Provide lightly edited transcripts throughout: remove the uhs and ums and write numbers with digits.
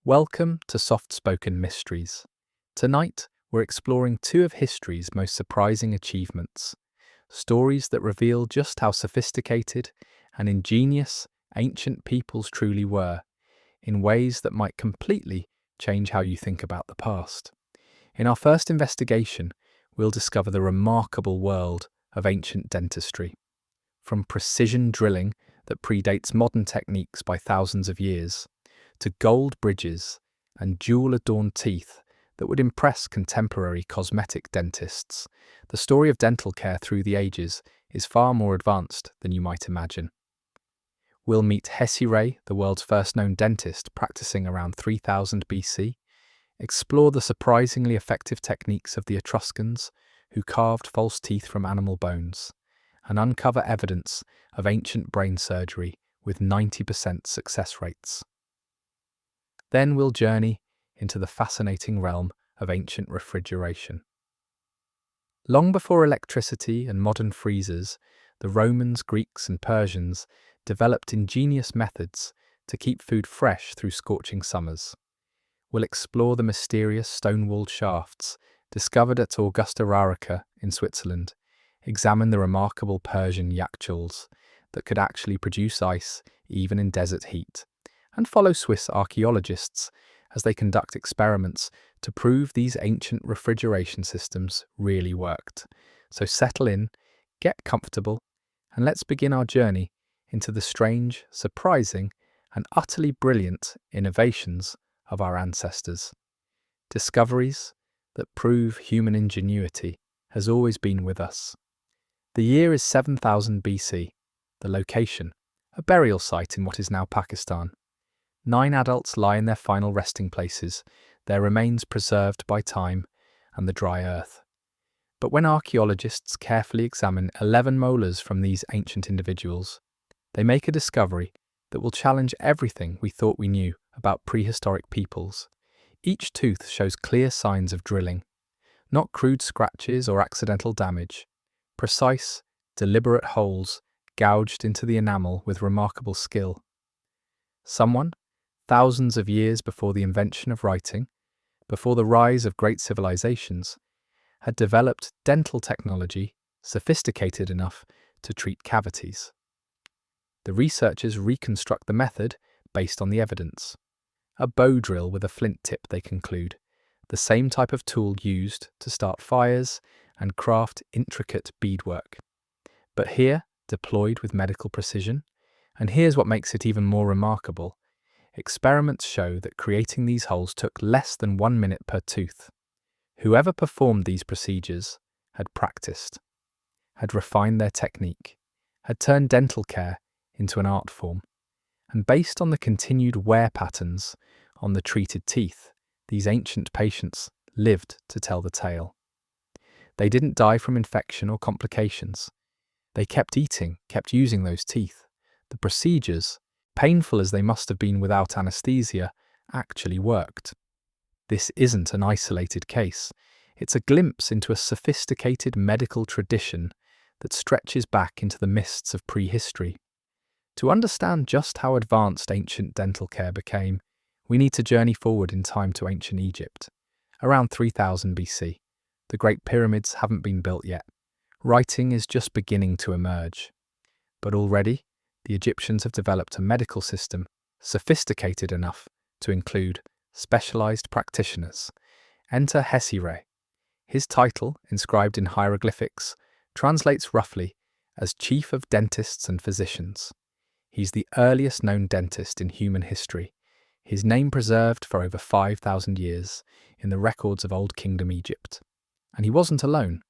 Welcome to Soft Spoken Mysteries. Tonight, we're exploring two of history's most surprising achievements, stories that reveal just how sophisticated and ingenious ancient peoples truly were, in ways that might completely change how you think about the past. In our first investigation, we'll discover the remarkable world of ancient dentistry. From precision drilling that predates modern techniques by thousands of years, to gold bridges and jewel-adorned teeth that would impress contemporary cosmetic dentists, the story of dental care through the ages is far more advanced than you might imagine. We'll meet Hesi-Re, the world's first known dentist practicing around 3000 BC, explore the surprisingly effective techniques of the Etruscans, who carved false teeth from animal bones, and uncover evidence of ancient brain surgery with 90% success rates. Then we'll journey into the fascinating realm of ancient refrigeration. Long before electricity and modern freezers, the Romans, Greeks, and Persians developed ingenious methods to keep food fresh through scorching summers. We'll explore the mysterious stone-walled shafts discovered at Augusta Raurica in Switzerland, examine the remarkable Persian Yakhchāls that could actually produce ice even in desert heat, and follow Swiss archaeologists as they conduct experiments to prove these ancient refrigeration systems really worked. So settle in, get comfortable, and let's begin our journey into the strange, surprising, and utterly brilliant innovations of our ancestors. Discoveries that prove human ingenuity has always been with us. The year is 7000 BC, the location, a burial site in what is now Pakistan. 9 adults lie in their final resting places, their remains preserved by time and the dry earth. But when archaeologists carefully examine 11 molars from these ancient individuals, they make a discovery that will challenge everything we thought we knew about prehistoric peoples. Each tooth shows clear signs of drilling, not crude scratches or accidental damage, precise, deliberate holes gouged into the enamel with remarkable skill. Someone, thousands of years before the invention of writing, before the rise of great civilizations, had developed dental technology sophisticated enough to treat cavities. The researchers reconstruct the method based on the evidence. A bow drill with a flint tip, they conclude, the same type of tool used to start fires and craft intricate beadwork. But here, deployed with medical precision, and here's what makes it even more remarkable, experiments show that creating these holes took less than 1 minute per tooth. Whoever performed these procedures had practiced, had refined their technique, had turned dental care into an art form. And based on the continued wear patterns on the treated teeth, these ancient patients lived to tell the tale. They didn't die from infection or complications. They kept eating, kept using those teeth. The procedures, painful as they must have been without anesthesia, actually worked. This isn't an isolated case. It's a glimpse into a sophisticated medical tradition that stretches back into the mists of prehistory. To understand just how advanced ancient dental care became, we need to journey forward in time to ancient Egypt. Around 3000 BC, the Great Pyramids haven't been built yet. Writing is just beginning to emerge. But already, the Egyptians have developed a medical system sophisticated enough to include specialized practitioners. Enter Hesi-Re. His title, inscribed in hieroglyphics, translates roughly as Chief of Dentists and Physicians. He's the earliest known dentist in human history, his name preserved for over 5,000 years in the records of Old Kingdom Egypt. And he wasn't alone.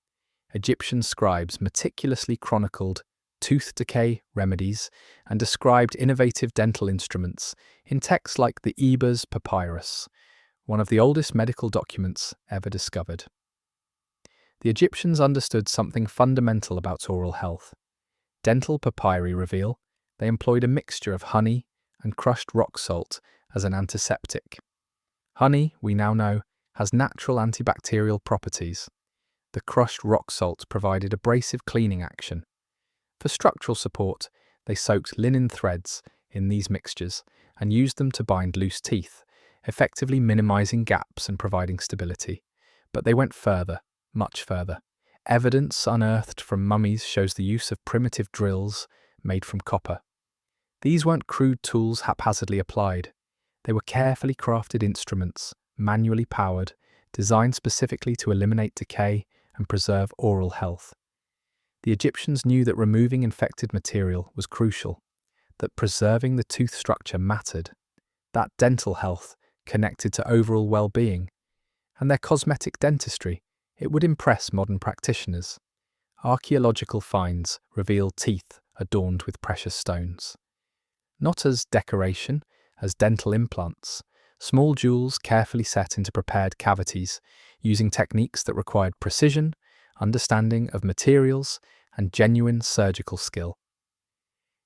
Egyptian scribes meticulously chronicled tooth decay remedies and described innovative dental instruments in texts like the Ebers Papyrus, one of the oldest medical documents ever discovered. The Egyptians understood something fundamental about oral health. Dental papyri reveal they employed a mixture of honey and crushed rock salt as an antiseptic. Honey, we now know, has natural antibacterial properties. The crushed rock salt provided abrasive cleaning action. For structural support, they soaked linen threads in these mixtures and used them to bind loose teeth, effectively minimizing gaps and providing stability. But they went further, much further. Evidence unearthed from mummies shows the use of primitive drills made from copper. These weren't crude tools haphazardly applied. They were carefully crafted instruments, manually powered, designed specifically to eliminate decay and preserve oral health. The Egyptians knew that removing infected material was crucial, that preserving the tooth structure mattered, that dental health connected to overall well-being, and their cosmetic dentistry, it would impress modern practitioners. Archaeological finds reveal teeth adorned with precious stones. Not as decoration, as dental implants, small jewels carefully set into prepared cavities, using techniques that required precision, understanding of materials, and genuine surgical skill.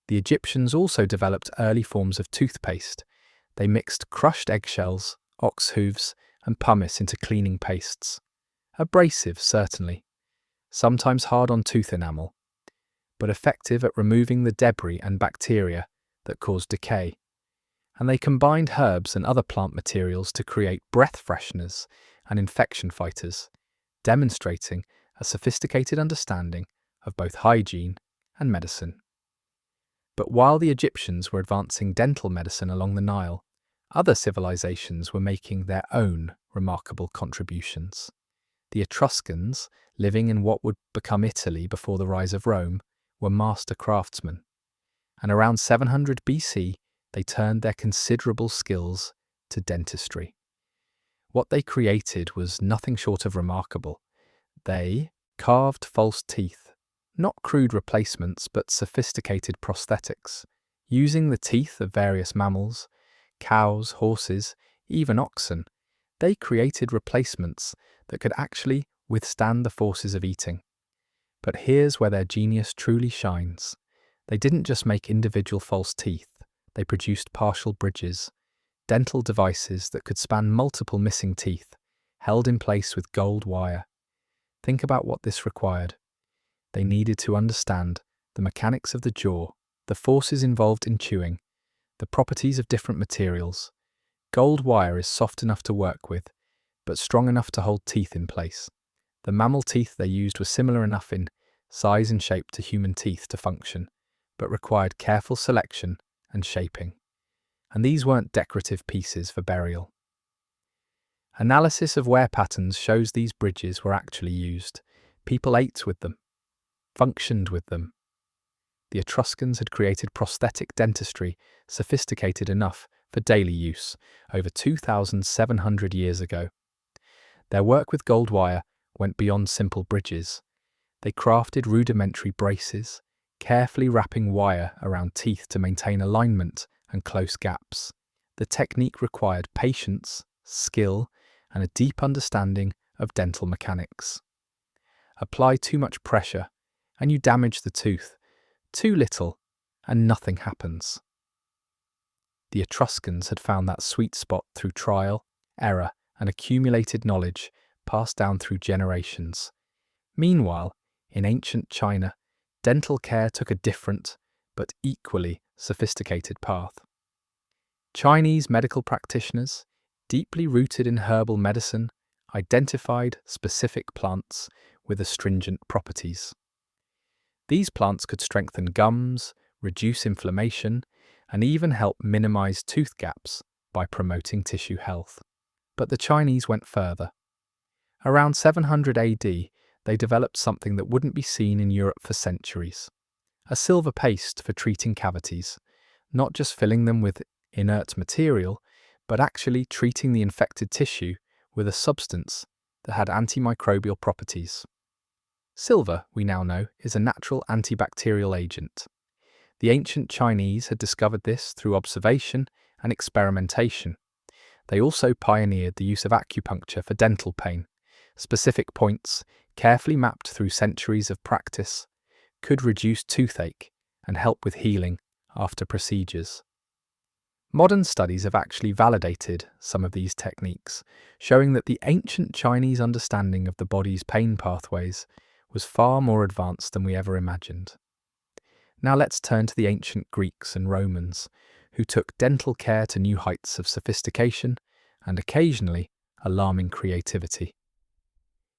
The Egyptians also developed early forms of toothpaste. They mixed crushed eggshells, ox hooves, and pumice into cleaning pastes. Abrasive, certainly, sometimes hard on tooth enamel, but effective at removing the debris and bacteria that cause decay. And they combined herbs and other plant materials to create breath fresheners and infection fighters, demonstrating a sophisticated understanding of both hygiene and medicine. But while the Egyptians were advancing dental medicine along the Nile, other civilizations were making their own remarkable contributions. The Etruscans, living in what would become Italy before the rise of Rome, were master craftsmen. And around 700 BC, they turned their considerable skills to dentistry. What they created was nothing short of remarkable. They carved false teeth, not crude replacements but sophisticated prosthetics, using the teeth of various mammals, cows, horses, even oxen. They created replacements that could actually withstand the forces of eating. But here's where their genius truly shines. They didn't just make individual false teeth, they produced partial bridges, dental devices that could span multiple missing teeth, held in place with gold wire. Think about what this required. They needed to understand the mechanics of the jaw, the forces involved in chewing, the properties of different materials. Gold wire is soft enough to work with, but strong enough to hold teeth in place. The mammal teeth they used were similar enough in size and shape to human teeth to function, but required careful selection and shaping. And these weren't decorative pieces for burial. Analysis of wear patterns shows these bridges were actually used. People ate with them, functioned with them. The Etruscans had created prosthetic dentistry sophisticated enough for daily use over 2,700 years ago. Their work with gold wire went beyond simple bridges. They crafted rudimentary braces, carefully wrapping wire around teeth to maintain alignment and close gaps. The technique required patience, skill, and a deep understanding of dental mechanics. Apply too much pressure, and you damage the tooth. Too little, and nothing happens. The Etruscans had found that sweet spot through trial, error, and accumulated knowledge passed down through generations. Meanwhile, in ancient China, dental care took a different, but equally sophisticated path. Chinese medical practitioners, deeply rooted in herbal medicine, identified specific plants with astringent properties. These plants could strengthen gums, reduce inflammation, and even help minimize tooth gaps by promoting tissue health. But the Chinese went further. Around 700 AD, they developed something that wouldn't be seen in Europe for centuries. A silver paste for treating cavities, not just filling them with inert material, but actually treating the infected tissue with a substance that had antimicrobial properties. Silver, we now know, is a natural antibacterial agent. The ancient Chinese had discovered this through observation and experimentation. They also pioneered the use of acupuncture for dental pain. Specific points, carefully mapped through centuries of practice, could reduce toothache and help with healing after procedures. Modern studies have actually validated some of these techniques, showing that the ancient Chinese understanding of the body's pain pathways was far more advanced than we ever imagined. Now let's turn to the ancient Greeks and Romans, who took dental care to new heights of sophistication and occasionally alarming creativity.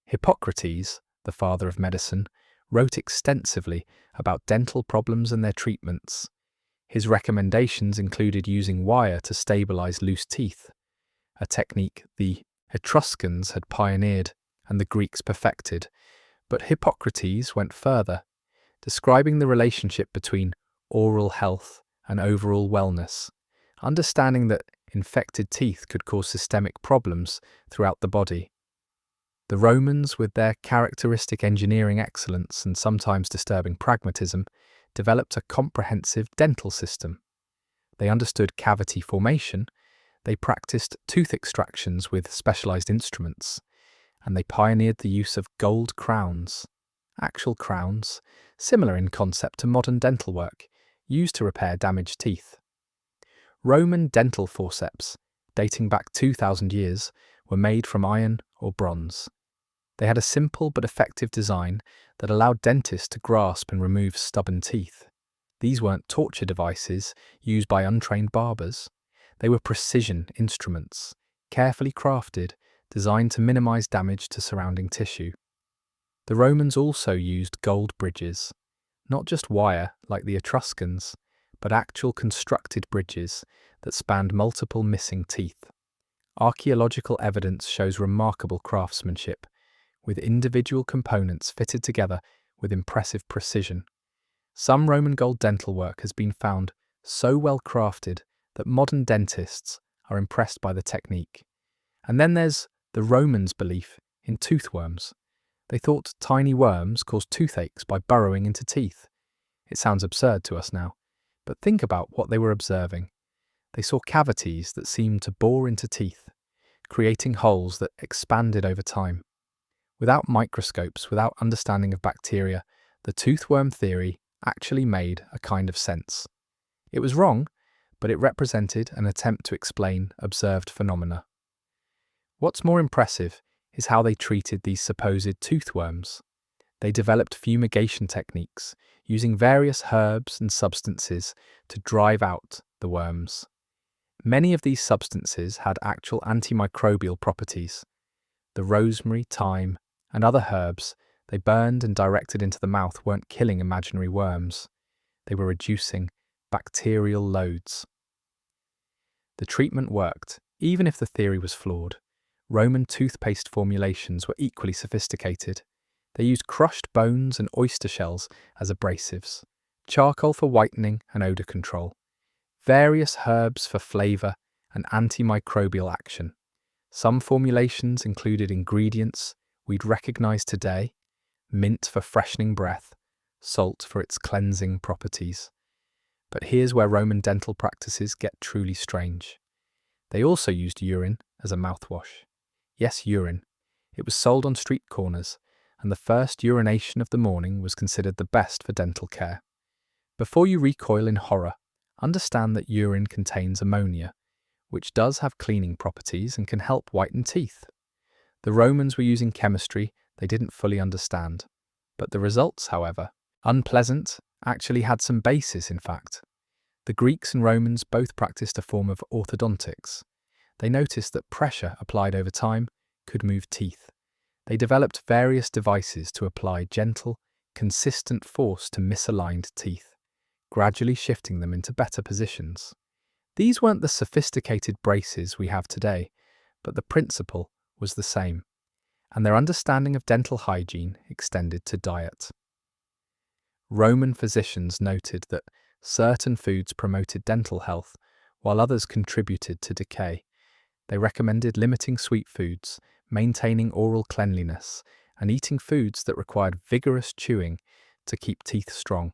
Hippocrates, the father of medicine, wrote extensively about dental problems and their treatments. His recommendations included using wire to stabilize loose teeth, a technique the Etruscans had pioneered and the Greeks perfected. But Hippocrates went further, describing the relationship between oral health and overall wellness, understanding that infected teeth could cause systemic problems throughout the body. The Romans, with their characteristic engineering excellence and sometimes disturbing pragmatism, developed a comprehensive dental system. They understood cavity formation, they practiced tooth extractions with specialized instruments, and they pioneered the use of gold crowns, actual crowns, similar in concept to modern dental work, used to repair damaged teeth. Roman dental forceps, dating back 2,000 years, were made from iron or bronze. They had a simple but effective design that allowed dentists to grasp and remove stubborn teeth. These weren't torture devices used by untrained barbers. They were precision instruments, carefully crafted, designed to minimize damage to surrounding tissue. The Romans also used gold bridges, not just wire like the Etruscans, but actual constructed bridges that spanned multiple missing teeth. Archaeological evidence shows remarkable craftsmanship, with individual components fitted together with impressive precision. Some Roman gold dental work has been found so well crafted that modern dentists are impressed by the technique. And then there's the Romans' belief in toothworms. They thought tiny worms caused toothaches by burrowing into teeth. It sounds absurd to us now, but think about what they were observing. They saw cavities that seemed to bore into teeth, creating holes that expanded over time. Without microscopes, without understanding of bacteria, the toothworm theory actually made a kind of sense. It was wrong, but it represented an attempt to explain observed phenomena. What's more impressive is how they treated these supposed toothworms. They developed fumigation techniques, using various herbs and substances to drive out the worms. Many of these substances had actual antimicrobial properties. The rosemary, thyme, and other herbs they burned and directed into the mouth weren't killing imaginary worms. They were reducing bacterial loads. The treatment worked, even if the theory was flawed. Roman toothpaste formulations were equally sophisticated. They used crushed bones and oyster shells as abrasives, charcoal for whitening and odor control, various herbs for flavor and antimicrobial action. Some formulations included ingredients we'd recognize today: mint for freshening breath, salt for its cleansing properties. But here's where Roman dental practices get truly strange. They also used urine as a mouthwash. Yes, urine. It was sold on street corners, and the first urination of the morning was considered the best for dental care. Before you recoil in horror, understand that urine contains ammonia, which does have cleaning properties and can help whiten teeth. The Romans were using chemistry they didn't fully understand, but the results, however, unpleasant, actually had some basis in fact. The Greeks and Romans both practiced a form of orthodontics. They noticed that pressure applied over time could move teeth. They developed various devices to apply gentle, consistent force to misaligned teeth, gradually shifting them into better positions. These weren't the sophisticated braces we have today, but the principle was the same, and their understanding of dental hygiene extended to diet. Roman physicians noted that certain foods promoted dental health, while others contributed to decay. They recommended limiting sweet foods, maintaining oral cleanliness, and eating foods that required vigorous chewing to keep teeth strong.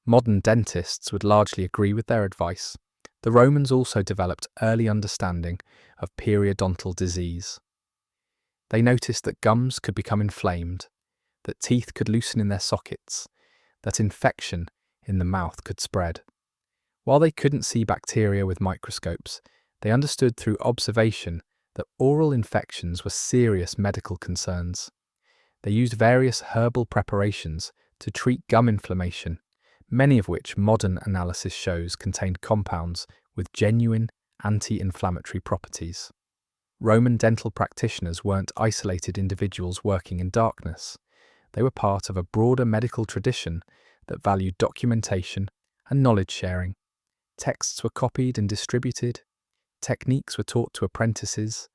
Modern dentists would largely agree with their advice. The Romans also developed early understanding of periodontal disease. They noticed that gums could become inflamed, that teeth could loosen in their sockets, that infection in the mouth could spread. While they couldn't see bacteria with microscopes, they understood through observation that oral infections were serious medical concerns. They used various herbal preparations to treat gum inflammation, many of which modern analysis shows contained compounds with genuine anti-inflammatory properties. Roman dental practitioners weren't isolated individuals working in darkness. They were part of a broader medical tradition that valued documentation and knowledge sharing. Texts were copied and distributed. Techniques were taught to apprentices.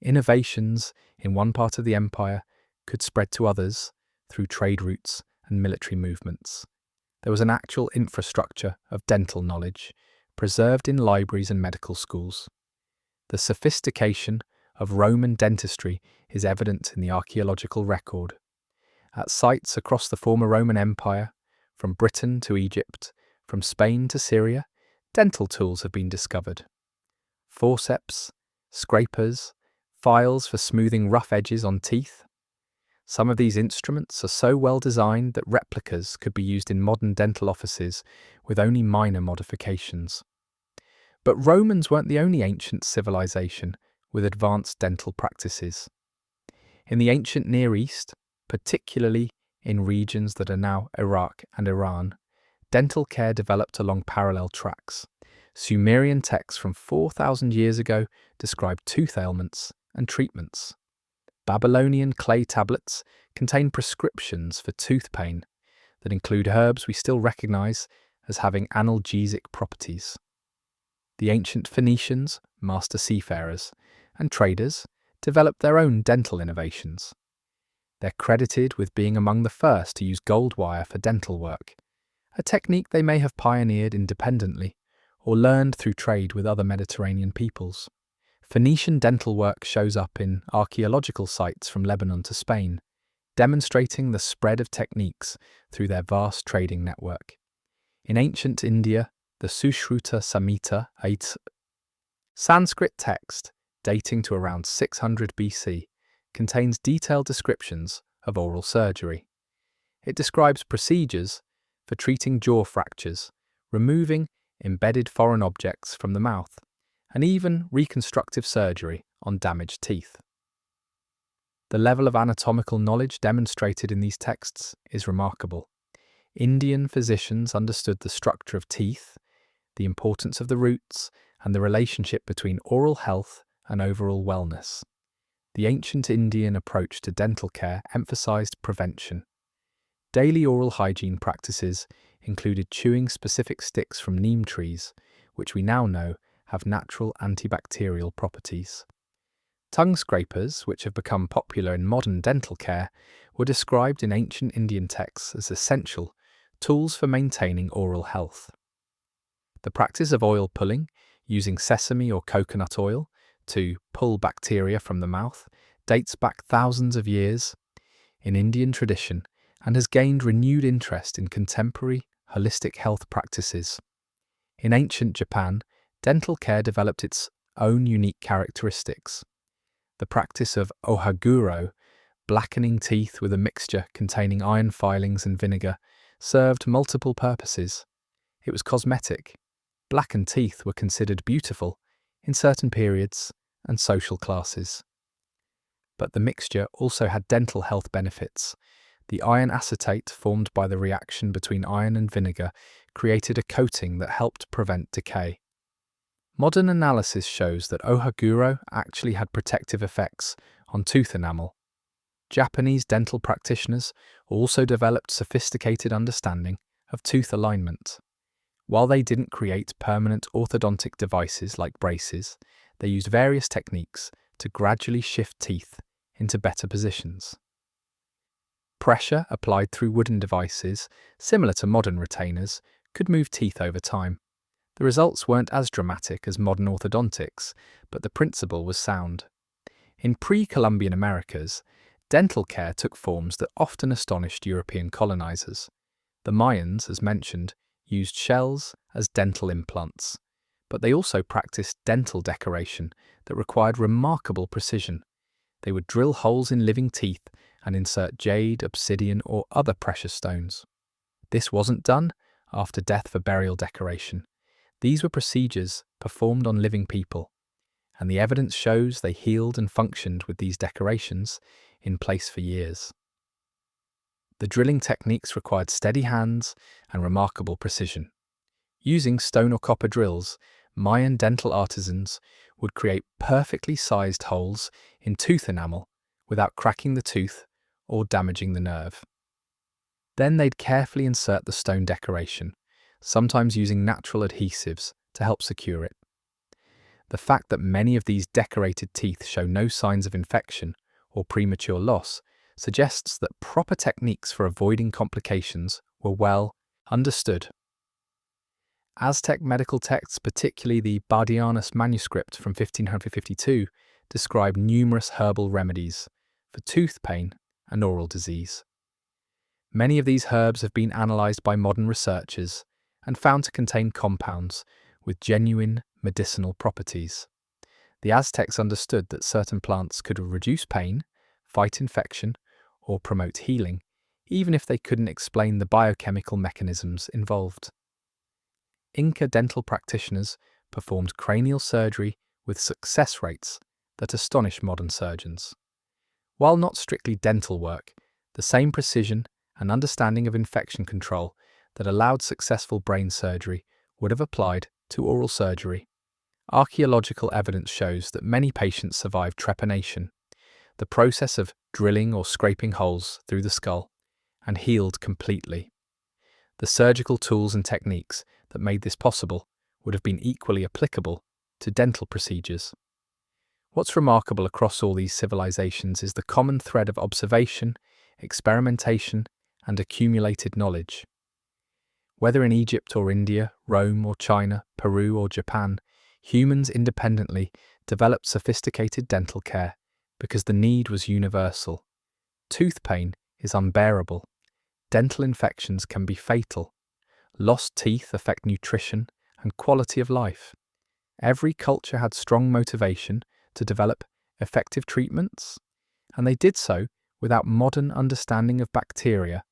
Innovations in one part of the empire could spread to others through trade routes and military movements. There was an actual infrastructure of dental knowledge, preserved in libraries and medical schools. The sophistication of Roman dentistry is evident in the archaeological record. At sites across the former Roman Empire, from Britain to Egypt, from Spain to Syria, dental tools have been discovered. Forceps, scrapers, files for smoothing rough edges on teeth. Some of these instruments are so well designed that replicas could be used in modern dental offices with only minor modifications. But Romans weren't the only ancient civilization with advanced dental practices. In the ancient Near East, particularly in regions that are now Iraq and Iran, dental care developed along parallel tracks. Sumerian texts from 4,000 years ago describe tooth ailments and treatments. Babylonian clay tablets contain prescriptions for tooth pain that include herbs we still recognize as having analgesic properties. The ancient Phoenicians, master seafarers, and traders developed their own dental innovations. They're credited with being among the first to use gold wire for dental work, a technique they may have pioneered independently or learned through trade with other Mediterranean peoples. Phoenician dental work shows up in archaeological sites from Lebanon to Spain, demonstrating the spread of techniques through their vast trading network. In ancient India, the Sushruta Samhita, a Sanskrit text dating to around 600 BC, contains detailed descriptions of oral surgery. It describes procedures for treating jaw fractures, removing embedded foreign objects from the mouth, and even reconstructive surgery on damaged teeth. The level of anatomical knowledge demonstrated in these texts is remarkable. Indian physicians understood the structure of teeth, the importance of the roots, and the relationship between oral health and overall wellness. The ancient Indian approach to dental care emphasized prevention. Daily oral hygiene practices included chewing specific sticks from neem trees, which we now know have natural antibacterial properties. Tongue scrapers, which have become popular in modern dental care, were described in ancient Indian texts as essential tools for maintaining oral health. The practice of oil pulling, using sesame or coconut oil to pull bacteria from the mouth, dates back thousands of years in Indian tradition and has gained renewed interest in contemporary holistic health practices. In ancient Japan, dental care developed its own unique characteristics. The practice of ohaguro, blackening teeth with a mixture containing iron filings and vinegar, served multiple purposes. It was cosmetic. Blackened teeth were considered beautiful in certain periods and social classes. But the mixture also had dental health benefits. The iron acetate formed by the reaction between iron and vinegar created a coating that helped prevent decay. Modern analysis shows that ohaguro actually had protective effects on tooth enamel. Japanese dental practitioners also developed sophisticated understanding of tooth alignment. While they didn't create permanent orthodontic devices like braces, they used various techniques to gradually shift teeth into better positions. Pressure applied through wooden devices, similar to modern retainers, could move teeth over time. The results weren't as dramatic as modern orthodontics, but the principle was sound. In pre-Columbian Americas, dental care took forms that often astonished European colonizers. The Mayans, as mentioned, used shells as dental implants, but they also practiced dental decoration that required remarkable precision. They would drill holes in living teeth and insert jade, obsidian, or other precious stones. This wasn't done after death for burial decoration. These were procedures performed on living people, and the evidence shows they healed and functioned with these decorations in place for years. The drilling techniques required steady hands and remarkable precision. Using stone or copper drills, Mayan dental artisans would create perfectly sized holes in tooth enamel without cracking the tooth or damaging the nerve. Then they'd carefully insert the stone decoration, sometimes using natural adhesives to help secure it. The fact that many of these decorated teeth show no signs of infection or premature loss suggests that proper techniques for avoiding complications were well understood. Aztec medical texts, particularly the Bardianus manuscript from 1552, describe numerous herbal remedies for tooth pain and oral disease. Many of these herbs have been analysed by modern researchers and found to contain compounds with genuine medicinal properties. The Aztecs understood that certain plants could reduce pain, fight infection, or promote healing, even if they couldn't explain the biochemical mechanisms involved. Inca dental practitioners performed cranial surgery with success rates that astonish modern surgeons. While not strictly dental work, the same precision and understanding of infection control that allowed successful brain surgery would have applied to oral surgery. Archaeological evidence shows that many patients survived trepanation, the process of drilling or scraping holes through the skull, and healed completely. The surgical tools and techniques that made this possible would have been equally applicable to dental procedures. What's remarkable across all these civilizations is the common thread of observation, experimentation, and accumulated knowledge. Whether in Egypt or India, Rome or China, Peru or Japan, humans independently developed sophisticated dental care because the need was universal. Tooth pain is unbearable. Dental infections can be fatal. Lost teeth affect nutrition and quality of life. Every culture had strong motivation to develop effective treatments, and they did so without modern understanding of bacteria,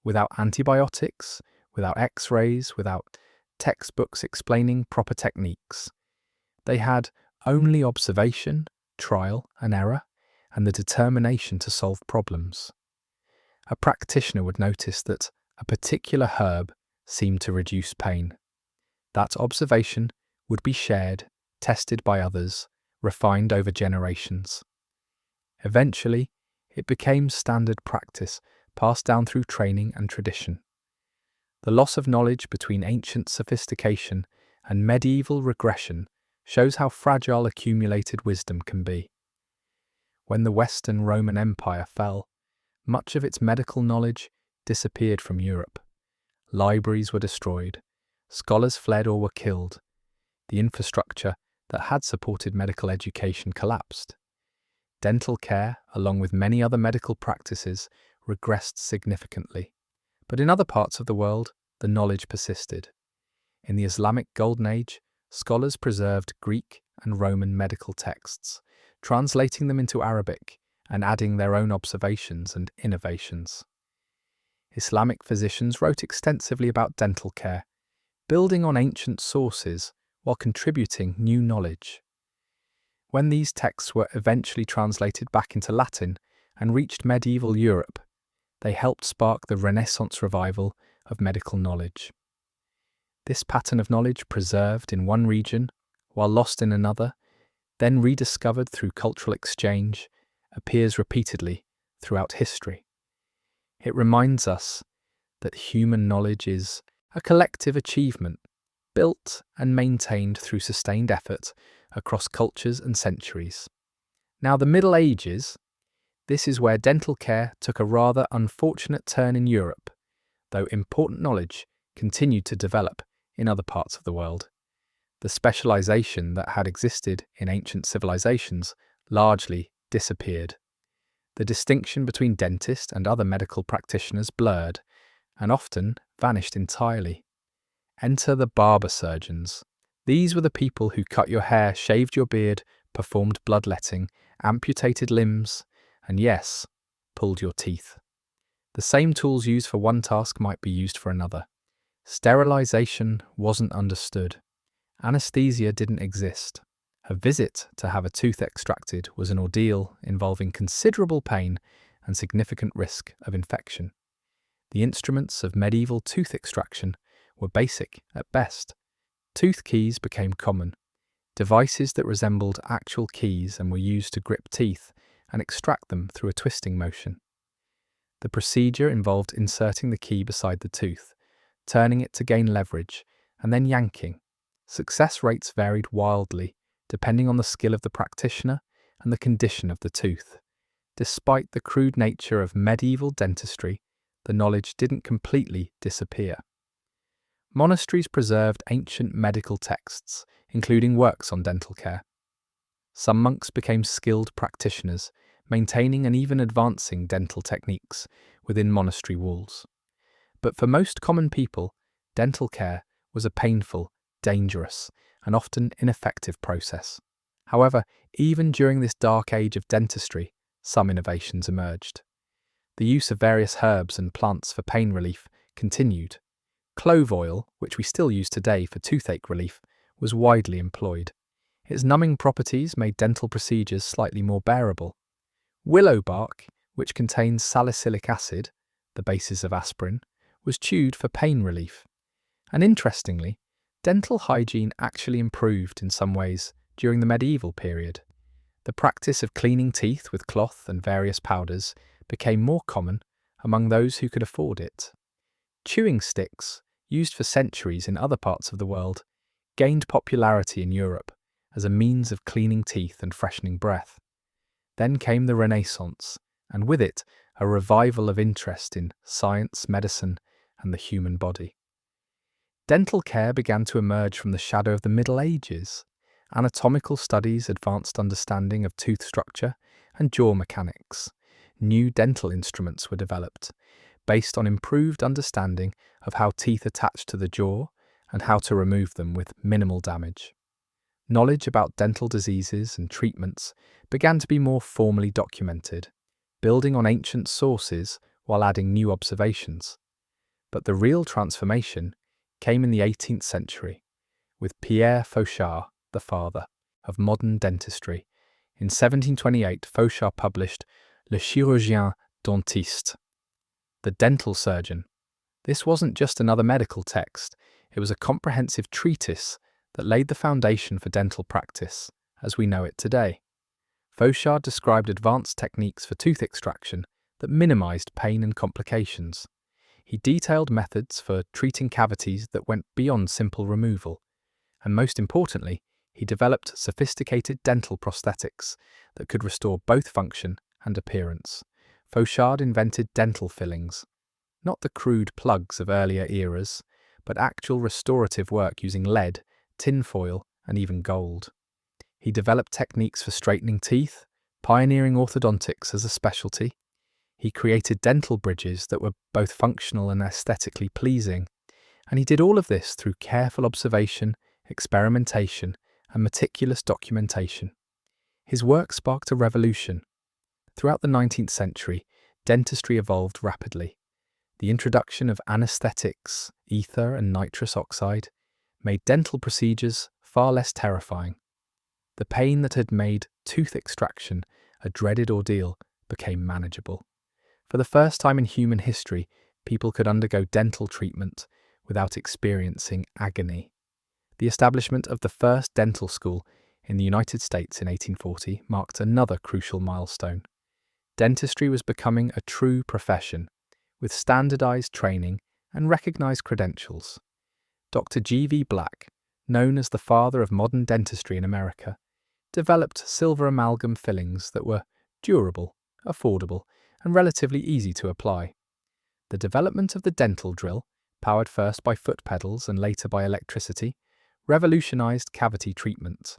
without antibiotics, without x-rays, without textbooks explaining proper techniques. They had only observation, trial and error, and the determination to solve problems. A practitioner would notice that a particular herb seemed to reduce pain. That observation would be shared, tested by others, refined over generations. Eventually, it became standard practice, passed down through training and tradition. The loss of knowledge between ancient sophistication and medieval regression shows how fragile accumulated wisdom can be. When the Western Roman Empire fell, much of its medical knowledge disappeared from Europe. Libraries were destroyed, scholars fled or were killed. The infrastructure that had supported medical education collapsed. Dental care, along with many other medical practices, regressed significantly. But in other parts of the world, the knowledge persisted. In the Islamic Golden Age, scholars preserved Greek and Roman medical texts, translating them into Arabic and adding their own observations and innovations. Islamic physicians wrote extensively about dental care, building on ancient sources while contributing new knowledge. When these texts were eventually translated back into Latin and reached medieval Europe, they helped spark the Renaissance revival of medical knowledge. This pattern of knowledge, preserved in one region while lost in another, then rediscovered through cultural exchange, appears repeatedly throughout history. It reminds us that human knowledge is a collective achievement, built and maintained through sustained effort across cultures and centuries. Now, the Middle Ages, this is where dental care took a rather unfortunate turn in Europe, though important knowledge continued to develop in other parts of the world. The specialization that had existed in ancient civilizations largely disappeared. The distinction between dentist and other medical practitioners blurred and often vanished entirely. Enter the barber surgeons. These were the people who cut your hair, shaved your beard, performed bloodletting, amputated limbs, and yes, pulled your teeth. The same tools used for one task might be used for another. Sterilization wasn't understood. Anesthesia didn't exist. A visit to have a tooth extracted was an ordeal involving considerable pain and significant risk of infection. The instruments of medieval tooth extraction were basic at best. Tooth keys became common. devices that resembled actual keys and were used to grip teeth and extract them through a twisting motion. The procedure involved inserting the key beside the tooth, turning it to gain leverage, and then yanking. Success rates varied wildly, depending on the skill of the practitioner and the condition of the tooth. Despite the crude nature of medieval dentistry, the knowledge didn't completely disappear. Monasteries preserved ancient medical texts, including works on dental care. Some monks became skilled practitioners, maintaining and even advancing dental techniques within monastery walls. But for most common people, dental care was a painful, dangerous, and often ineffective process. However, even during this dark age of dentistry, some innovations emerged. The use of various herbs and plants for pain relief continued. Clove oil, which we still use today for toothache relief, was widely employed. Its numbing properties made dental procedures slightly more bearable. Willow bark, which contains salicylic acid, the basis of aspirin, was chewed for pain relief. And interestingly, dental hygiene actually improved in some ways during the medieval period. The practice of cleaning teeth with cloth and various powders became more common among those who could afford it. Chewing sticks, used for centuries in other parts of the world, gained popularity in Europe as a means of cleaning teeth and freshening breath. Then came the Renaissance, and with it, a revival of interest in science, medicine, and the human body. Dental care began to emerge from the shadow of the Middle Ages. Anatomical studies advanced understanding of tooth structure and jaw mechanics. New dental instruments were developed, based on improved understanding of how teeth attach to the jaw and how to remove them with minimal damage. Knowledge about dental diseases and treatments began to be more formally documented, building on ancient sources while adding new observations. But the real transformation came in the 18th century, with Pierre Fauchard, the father of modern dentistry. In 1728, Fauchard published Le Chirurgien Dentiste, the dental surgeon. This wasn't just another medical text, it was a comprehensive treatise that laid the foundation for dental practice as we know it today. Fauchard described advanced techniques for tooth extraction that minimized pain and complications. He detailed methods for treating cavities that went beyond simple removal. And most importantly, he developed sophisticated dental prosthetics that could restore both function and appearance. Fauchard invented dental fillings, not the crude plugs of earlier eras, but actual restorative work using lead, tinfoil, and even gold. He developed techniques for straightening teeth, pioneering orthodontics as a specialty. He created dental bridges that were both functional and aesthetically pleasing, and he did all of this through careful observation, experimentation, and meticulous documentation. His work sparked a revolution. Throughout the 19th century, dentistry evolved rapidly. The introduction of anesthetics, ether and nitrous oxide, made dental procedures far less terrifying. The pain that had made tooth extraction a dreaded ordeal became manageable. For the first time in human history, people could undergo dental treatment without experiencing agony. The establishment of the first dental school in the United States in 1840 marked another crucial milestone. Dentistry was becoming a true profession, with standardized training and recognized credentials. Dr. G.V. Black, known as the father of modern dentistry in America, developed silver amalgam fillings that were durable, affordable, and relatively easy to apply. The development of the dental drill, powered first by foot pedals and later by electricity, revolutionized cavity treatment.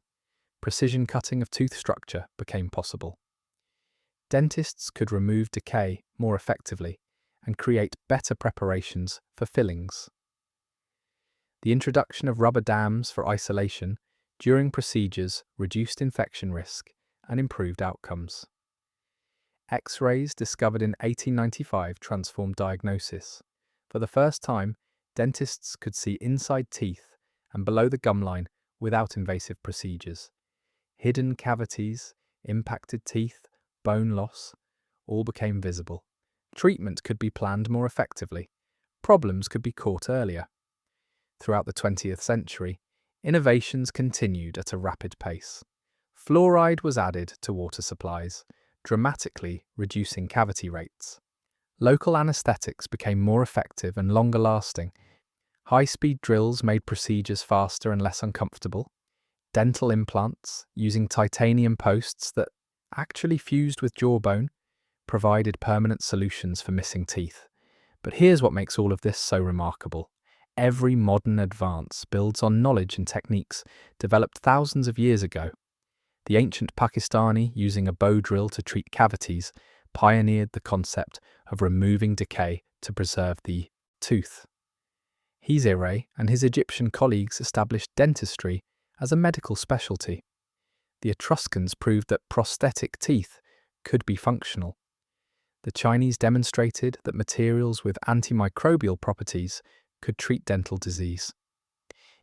Precision cutting of tooth structure became possible. Dentists could remove decay more effectively and create better preparations for fillings. The introduction of rubber dams for isolation during procedures reduced infection risk and improved outcomes. X-rays discovered in 1895 transformed diagnosis. For the first time, dentists could see inside teeth and below the gum line without invasive procedures. Hidden cavities, impacted teeth, bone loss, all became visible. Treatment could be planned more effectively. Problems could be caught earlier. Throughout the 20th century, innovations continued at a rapid pace. Fluoride was added to water supplies, dramatically reducing cavity rates. Local anesthetics became more effective and longer lasting. High-speed drills made procedures faster and less uncomfortable. Dental implants, using titanium posts that actually fused with jawbone, provided permanent solutions for missing teeth. But here's what makes all of this so remarkable. Every modern advance builds on knowledge and techniques developed thousands of years ago. The ancient Pakistani, using a bow drill to treat cavities, pioneered the concept of removing decay to preserve the tooth. Hesi-Re and his Egyptian colleagues established dentistry as a medical specialty. The Etruscans proved that prosthetic teeth could be functional. The Chinese demonstrated that materials with antimicrobial properties could treat dental disease.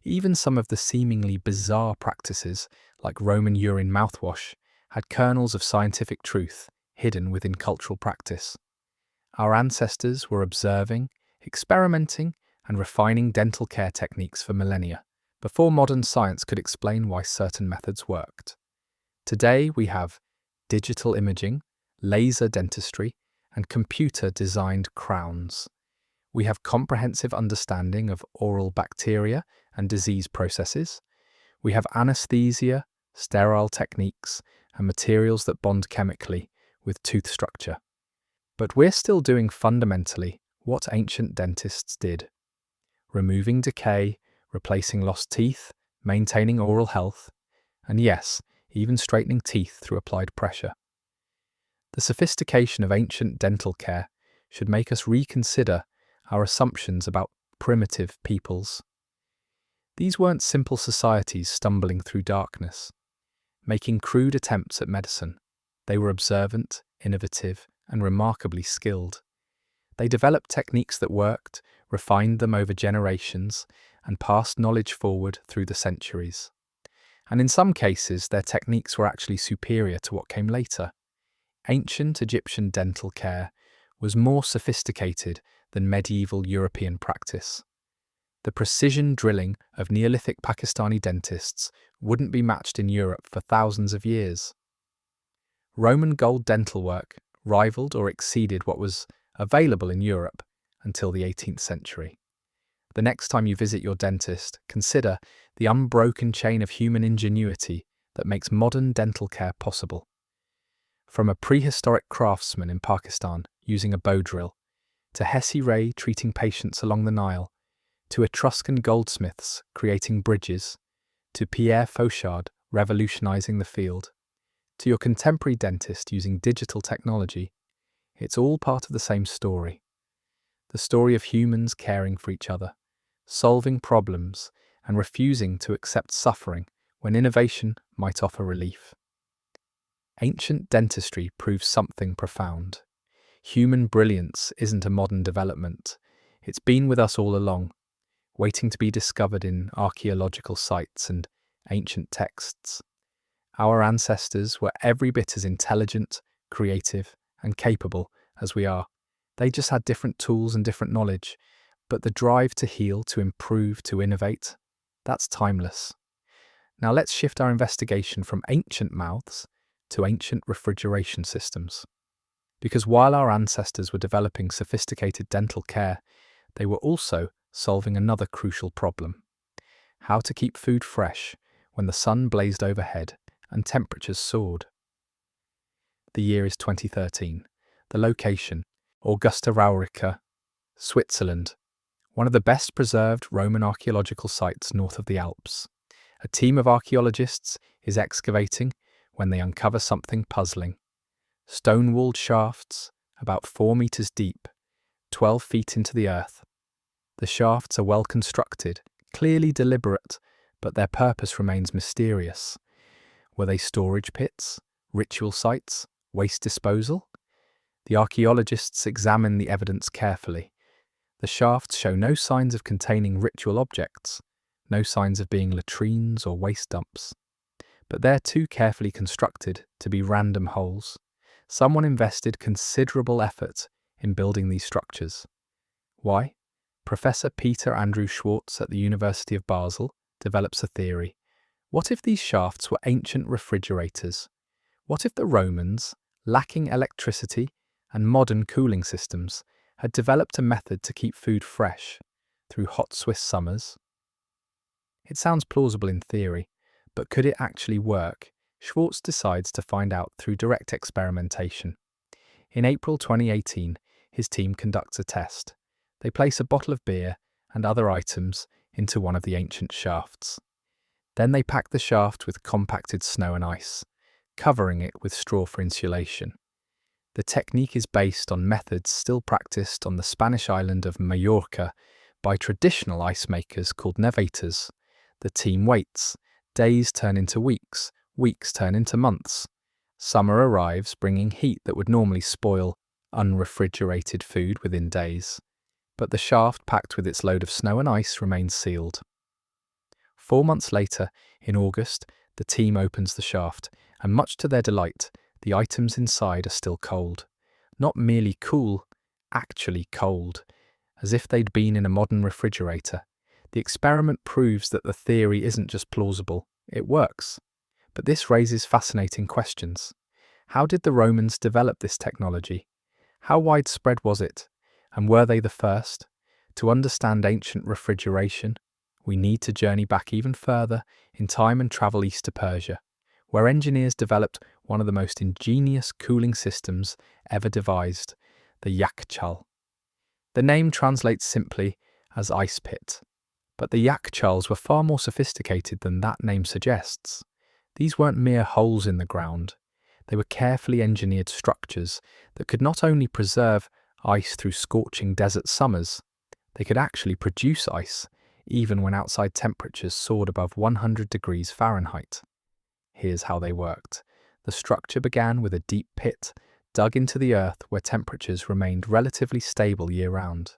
Even some of the seemingly bizarre practices, like Roman urine mouthwash, had kernels of scientific truth hidden within cultural practice. Our ancestors were observing, experimenting, and refining dental care techniques for millennia, before modern science could explain why certain methods worked. Today we have digital imaging, laser dentistry, and computer-designed crowns. We have comprehensive understanding of oral bacteria and disease processes. We have anesthesia, sterile techniques, and materials that bond chemically with tooth structure. But we're still doing fundamentally what ancient dentists did: removing decay, replacing lost teeth, maintaining oral health, and yes, even straightening teeth through applied pressure. The sophistication of ancient dental care should make us reconsider our assumptions about primitive peoples. These weren't simple societies stumbling through darkness, making crude attempts at medicine. They were observant, innovative, and remarkably skilled. They developed techniques that worked, refined them over generations, and passed knowledge forward through the centuries. And in some cases, their techniques were actually superior to what came later. Ancient Egyptian dental care was more sophisticated than medieval European practice. The precision drilling of Neolithic Pakistani dentists wouldn't be matched in Europe for thousands of years. Roman gold dental work rivaled or exceeded what was available in Europe until the 18th century. The next time you visit your dentist, consider the unbroken chain of human ingenuity that makes modern dental care possible. From a prehistoric craftsman in Pakistan using a bow drill, to Hesi-Re treating patients along the Nile, to Etruscan goldsmiths creating bridges, to Pierre Fauchard revolutionizing the field, to your contemporary dentist using digital technology, it's all part of the same story. The story of humans caring for each other, solving problems, and refusing to accept suffering when innovation might offer relief. Ancient dentistry proves something profound. Human brilliance isn't a modern development. It's been with us all along, waiting to be discovered in archaeological sites and ancient texts. Our ancestors were every bit as intelligent, creative, and capable as we are. They just had different tools and different knowledge, but the drive to heal, to improve, to innovate, that's timeless. Now let's shift our investigation from ancient mouths to ancient refrigeration systems. Because while our ancestors were developing sophisticated dental care, they were also solving another crucial problem: how to keep food fresh when the sun blazed overhead and temperatures soared. The year is 2013. The location, Augusta Raurica, Switzerland, one of the best preserved Roman archaeological sites north of the Alps. A team of archaeologists is excavating when they uncover something puzzling. Stone-walled shafts, about 4 meters deep, 12 feet into the earth. The shafts are well constructed, clearly deliberate, but their purpose remains mysterious. Were they storage pits, ritual sites, waste disposal? The archaeologists examine the evidence carefully. The shafts show no signs of containing ritual objects, no signs of being latrines or waste dumps. But they're too carefully constructed to be random holes. Someone invested considerable effort in building these structures. Why? Professor Peter Andrew Schwartz at the University of Basel, develops a theory. What if these shafts were ancient refrigerators? What if the Romans, lacking electricity and modern cooling systems, had developed a method to keep food fresh through hot Swiss summers? It sounds plausible in theory, but could it actually work? Schwartz decides to find out through direct experimentation. In April 2018, his team conducts a test. They place a bottle of beer and other items into one of the ancient shafts. Then they pack the shaft with compacted snow and ice, covering it with straw for insulation. The technique is based on methods still practiced on the Spanish island of Majorca by traditional ice makers called nevators. The team waits. Days turn into weeks, weeks turn into months. Summer arrives, bringing heat that would normally spoil unrefrigerated food within days. But the shaft packed with its load of snow and ice remains sealed. 4 months later, in August, the team opens the shaft, and much to their delight, the items inside are still cold. Not merely cool, actually cold, as if they'd been in a modern refrigerator. The experiment proves that the theory isn't just plausible, it works. But this raises fascinating questions. How did the Romans develop this technology? How widespread was it? And were they the first? To understand ancient refrigeration, we need to journey back even further in time and travel east to Persia, where engineers developed one of the most ingenious cooling systems ever devised, the Yakhchāl. The name translates simply as ice pit, but the Yakhchāls were far more sophisticated than that name suggests. These weren't mere holes in the ground. They were carefully engineered structures that could not only preserve ice through scorching desert summers, they could actually produce ice even when outside temperatures soared above 100 degrees Fahrenheit. Here's how they worked. The structure began with a deep pit dug into the earth where temperatures remained relatively stable year-round.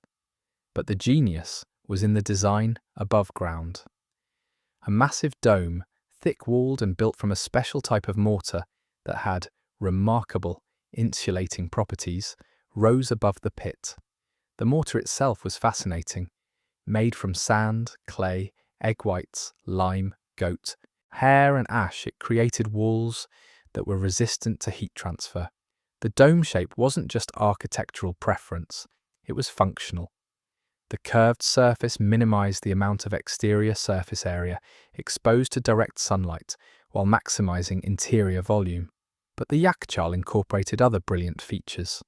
But the genius was in the design above ground. A massive dome, thick-walled and built from a special type of mortar that had remarkable insulating properties, rose above the pit. The mortar itself was fascinating. Made from sand, clay, egg whites, lime, goat, hair and ash, it created walls that were resistant to heat transfer. The dome shape wasn't just architectural preference, it was functional. The curved surface minimized the amount of exterior surface area exposed to direct sunlight while maximizing interior volume. But the Yakhchāl incorporated other brilliant features.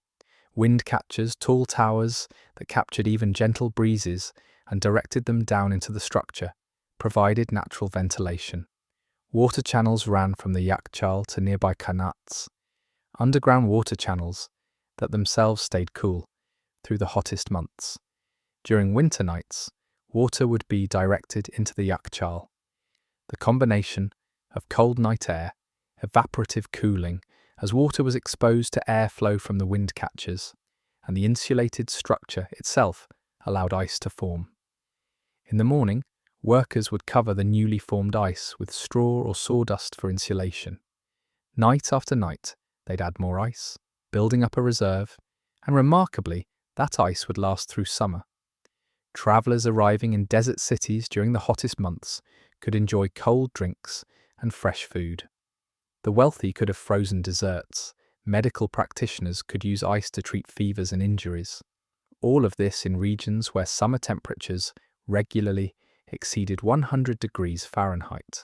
Wind catchers, tall towers that captured even gentle breezes and directed them down into the structure, provided natural ventilation. Water channels ran from the Yakhchāl to nearby qanats, underground water channels that themselves stayed cool through the hottest months. During winter nights, water would be directed into the Yakhchāl. The combination of cold night air, evaporative cooling, as water was exposed to airflow from the wind catchers, and the insulated structure itself allowed ice to form. In the morning, workers would cover the newly formed ice with straw or sawdust for insulation. Night after night, they'd add more ice, building up a reserve, and remarkably, that ice would last through summer. Travellers arriving in desert cities during the hottest months could enjoy cold drinks and fresh food. The wealthy could have frozen desserts. Medical practitioners could use ice to treat fevers and injuries. All of this in regions where summer temperatures regularly exceeded 100 degrees Fahrenheit.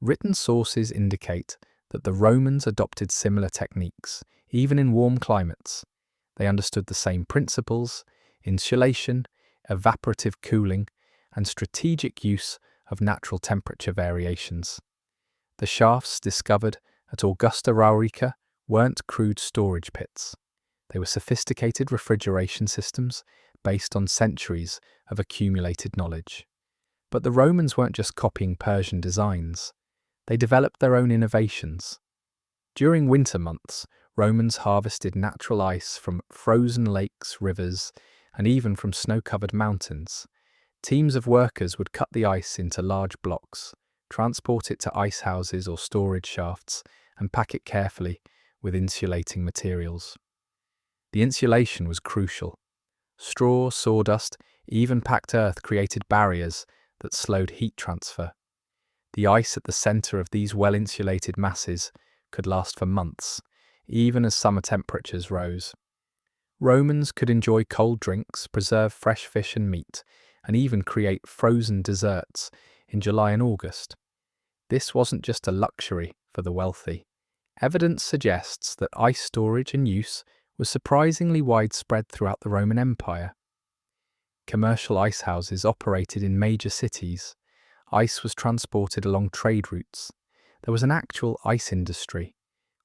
Written sources indicate that the Romans adopted similar techniques, even in warm climates. They understood the same principles: insulation, evaporative cooling, and strategic use of natural temperature variations. The shafts discovered at Augusta Raurica weren't crude storage pits. They were sophisticated refrigeration systems based on centuries of accumulated knowledge. But the Romans weren't just copying Persian designs. They developed their own innovations. During winter months, Romans harvested natural ice from frozen lakes, rivers, and even from snow-covered mountains. Teams of workers would cut the ice into large blocks, transport it to ice houses or storage shafts, and pack it carefully with insulating materials. The insulation was crucial. Straw, sawdust, even packed earth created barriers that slowed heat transfer. The ice at the center of these well-insulated masses could last for months, even as summer temperatures rose. Romans could enjoy cold drinks, preserve fresh fish and meat, and even create frozen desserts in July and August. This wasn't just a luxury for the wealthy. Evidence suggests that ice storage and use was surprisingly widespread throughout the Roman Empire. Commercial ice houses operated in major cities. Ice was transported along trade routes. There was an actual ice industry,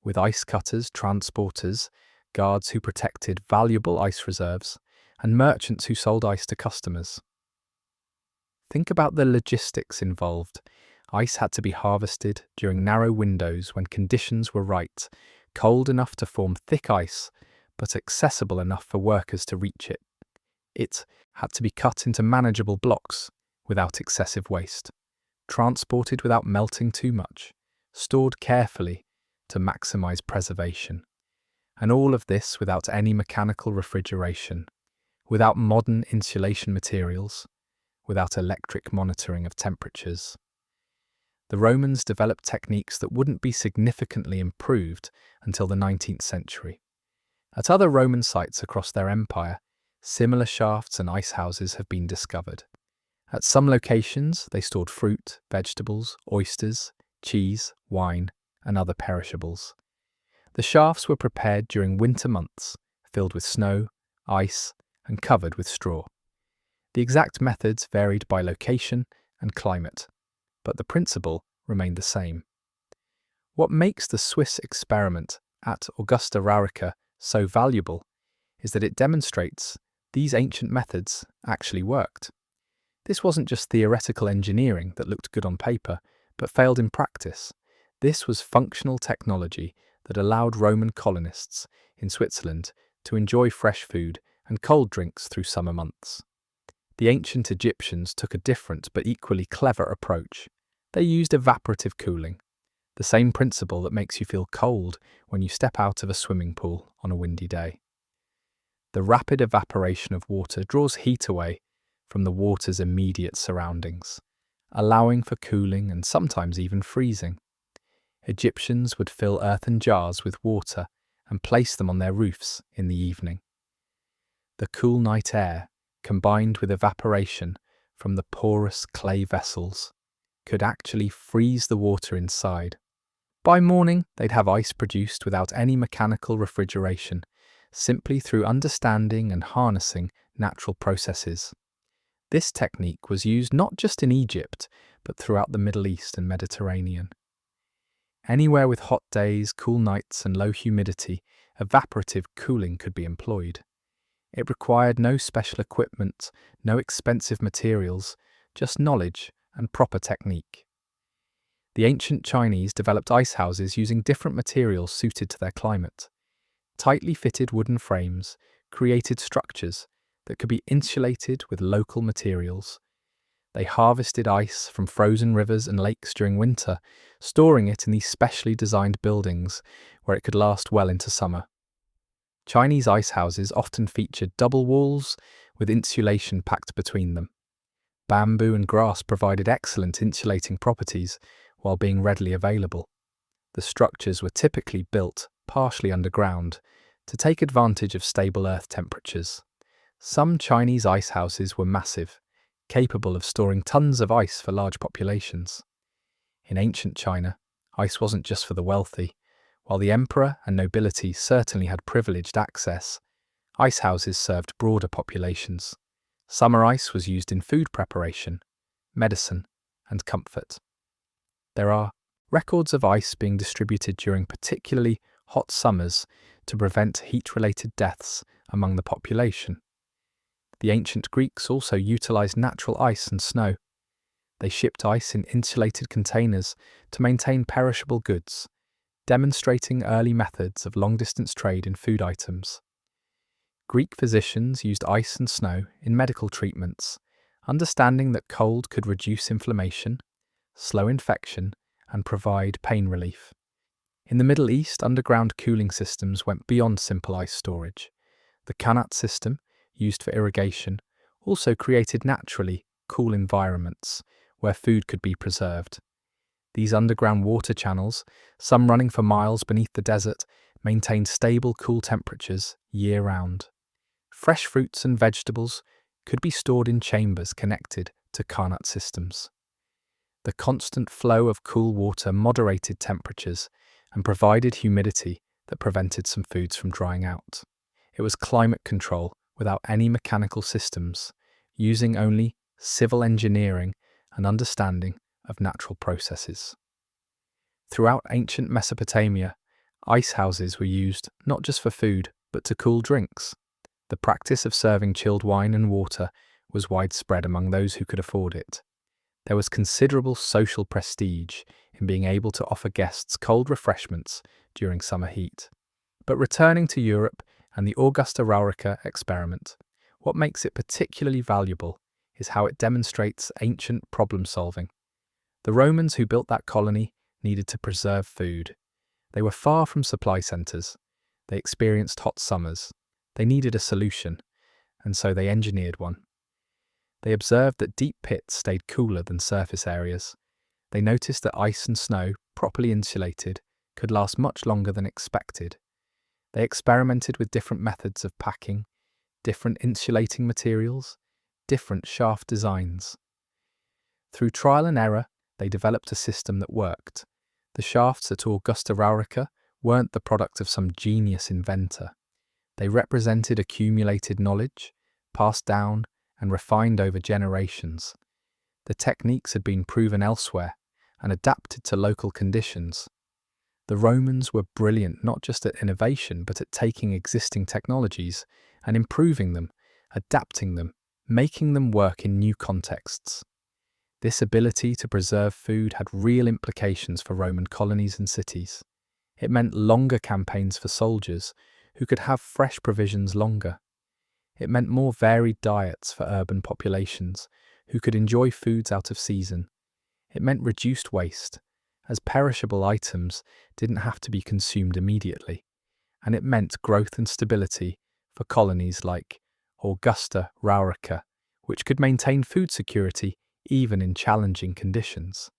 with ice cutters, transporters, guards who protected valuable ice reserves, and merchants who sold ice to customers. Think about the logistics involved. Ice had to be harvested during narrow windows when conditions were right, cold enough to form thick ice, but accessible enough for workers to reach it. It had to be cut into manageable blocks without excessive waste, transported without melting too much, stored carefully to maximize preservation. And all of this without any mechanical refrigeration, without modern insulation materials, without electric monitoring of temperatures. The Romans developed techniques that wouldn't be significantly improved until the 19th century. At other Roman sites across their empire, similar shafts and ice houses have been discovered. At some locations, they stored fruit, vegetables, oysters, cheese, wine, and other perishables. The shafts were prepared during winter months, filled with snow, ice, and covered with straw. The exact methods varied by location and climate, but the principle remained the same. What makes the Swiss experiment at Augusta Raurica so valuable is that it demonstrates these ancient methods actually worked. This wasn't just theoretical engineering that looked good on paper, but failed in practice. This was functional technology that allowed Roman colonists in Switzerland to enjoy fresh food and cold drinks through summer months. The ancient Egyptians took a different but equally clever approach. They used evaporative cooling, the same principle that makes you feel cold when you step out of a swimming pool on a windy day. The rapid evaporation of water draws heat away from the water's immediate surroundings, allowing for cooling and sometimes even freezing. Egyptians would fill earthen jars with water and place them on their roofs in the evening. The cool night air, combined with evaporation from the porous clay vessels, could actually freeze the water inside. By morning, they'd have ice produced without any mechanical refrigeration, simply through understanding and harnessing natural processes. This technique was used not just in Egypt, but throughout the Middle East and Mediterranean. Anywhere with hot days, cool nights, and low humidity, evaporative cooling could be employed. It required no special equipment, no expensive materials, just knowledge and proper technique. The ancient Chinese developed ice houses using different materials suited to their climate. Tightly fitted wooden frames created structures that could be insulated with local materials. They harvested ice from frozen rivers and lakes during winter, storing it in these specially designed buildings where it could last well into summer. Chinese ice houses often featured double walls with insulation packed between them. Bamboo and grass provided excellent insulating properties while being readily available. The structures were typically built partially underground to take advantage of stable earth temperatures. Some Chinese ice houses were massive, capable of storing tons of ice for large populations. In ancient China, ice wasn't just for the wealthy. While the emperor and nobility certainly had privileged access, ice houses served broader populations. Summer ice was used in food preparation, medicine, and comfort. There are records of ice being distributed during particularly hot summers to prevent heat-related deaths among the population. The ancient Greeks also utilized natural ice and snow. They shipped ice in insulated containers to maintain perishable goods, demonstrating early methods of long-distance trade in food items. Greek physicians used ice and snow in medical treatments, understanding that cold could reduce inflammation, slow infection, and provide pain relief. In the Middle East, underground cooling systems went beyond simple ice storage. The qanat system, used for irrigation, also created naturally cool environments where food could be preserved. These underground water channels, some running for miles beneath the desert, maintained stable, cool temperatures year-round. Fresh fruits and vegetables could be stored in chambers connected to Carnot systems. The constant flow of cool water moderated temperatures and provided humidity that prevented some foods from drying out. It was climate control without any mechanical systems, using only civil engineering and understanding of natural processes. Throughout ancient Mesopotamia, ice houses were used not just for food, but to cool drinks. The practice of serving chilled wine and water was widespread among those who could afford it. There was considerable social prestige in being able to offer guests cold refreshments during summer heat. But returning to Europe and the Augusta Raurica experiment, what makes it particularly valuable is how it demonstrates ancient problem-solving. The Romans who built that colony needed to preserve food. They were far from supply centres. They experienced hot summers. They needed a solution, and so they engineered one. They observed that deep pits stayed cooler than surface areas. They noticed that ice and snow, properly insulated, could last much longer than expected. They experimented with different methods of packing, different insulating materials, different shaft designs. Through trial and error, they developed a system that worked. The shafts at Augusta Raurica weren't the product of some genius inventor. They represented accumulated knowledge, passed down and refined over generations. The techniques had been proven elsewhere and adapted to local conditions. The Romans were brilliant not just at innovation, but at taking existing technologies and improving them, adapting them, making them work in new contexts. This ability to preserve food had real implications for Roman colonies and cities. It meant longer campaigns for soldiers who could have fresh provisions longer. It meant more varied diets for urban populations who could enjoy foods out of season. It meant reduced waste, as perishable items didn't have to be consumed immediately. And it meant growth and stability for colonies like Augusta Raurica, which could maintain food security even in challenging conditions.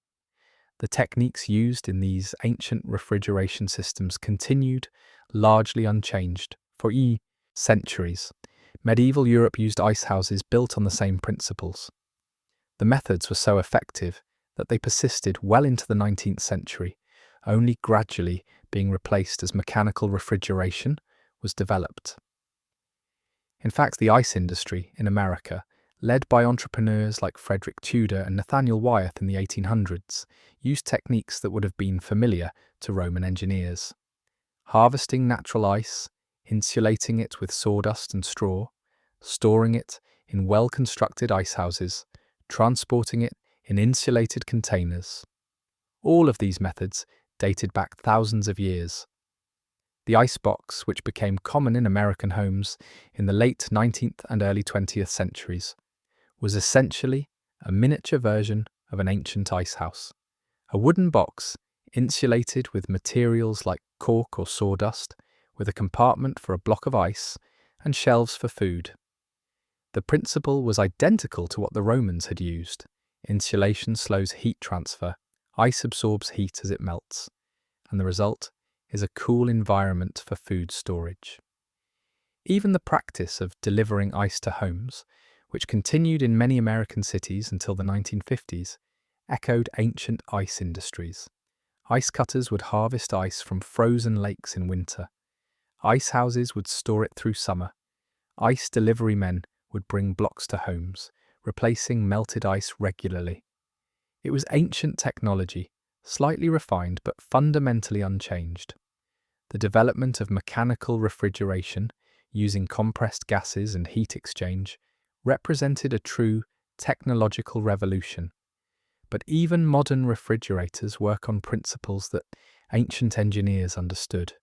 The techniques used in these ancient refrigeration systems continued largely unchanged for centuries. Medieval Europe used ice houses built on the same principles. The methods were so effective that they persisted well into the 19th century, only gradually being replaced as mechanical refrigeration was developed. In fact, the ice industry in America, led by entrepreneurs like Frederick Tudor and Nathaniel Wyeth in the 1800s, used techniques that would have been familiar to Roman engineers. Harvesting natural ice, insulating it with sawdust and straw, storing it in well-constructed ice houses, transporting it in insulated containers. All of these methods dated back thousands of years. The icebox, which became common in American homes in the late 19th and early 20th centuries, was essentially a miniature version of an ancient ice house. A wooden box insulated with materials like cork or sawdust, with a compartment for a block of ice and shelves for food. The principle was identical to what the Romans had used. Insulation slows heat transfer, ice absorbs heat as it melts, and the result is a cool environment for food storage. Even the practice of delivering ice to homes, which continued in many American cities until the 1950s, echoed ancient ice industries. Ice cutters would harvest ice from frozen lakes in winter. Ice houses would store it through summer. Ice delivery men would bring blocks to homes, replacing melted ice regularly. It was ancient technology, slightly refined but fundamentally unchanged. The development of mechanical refrigeration, using compressed gases and heat exchange, represented a true technological revolution. But even modern refrigerators work on principles that ancient engineers understood,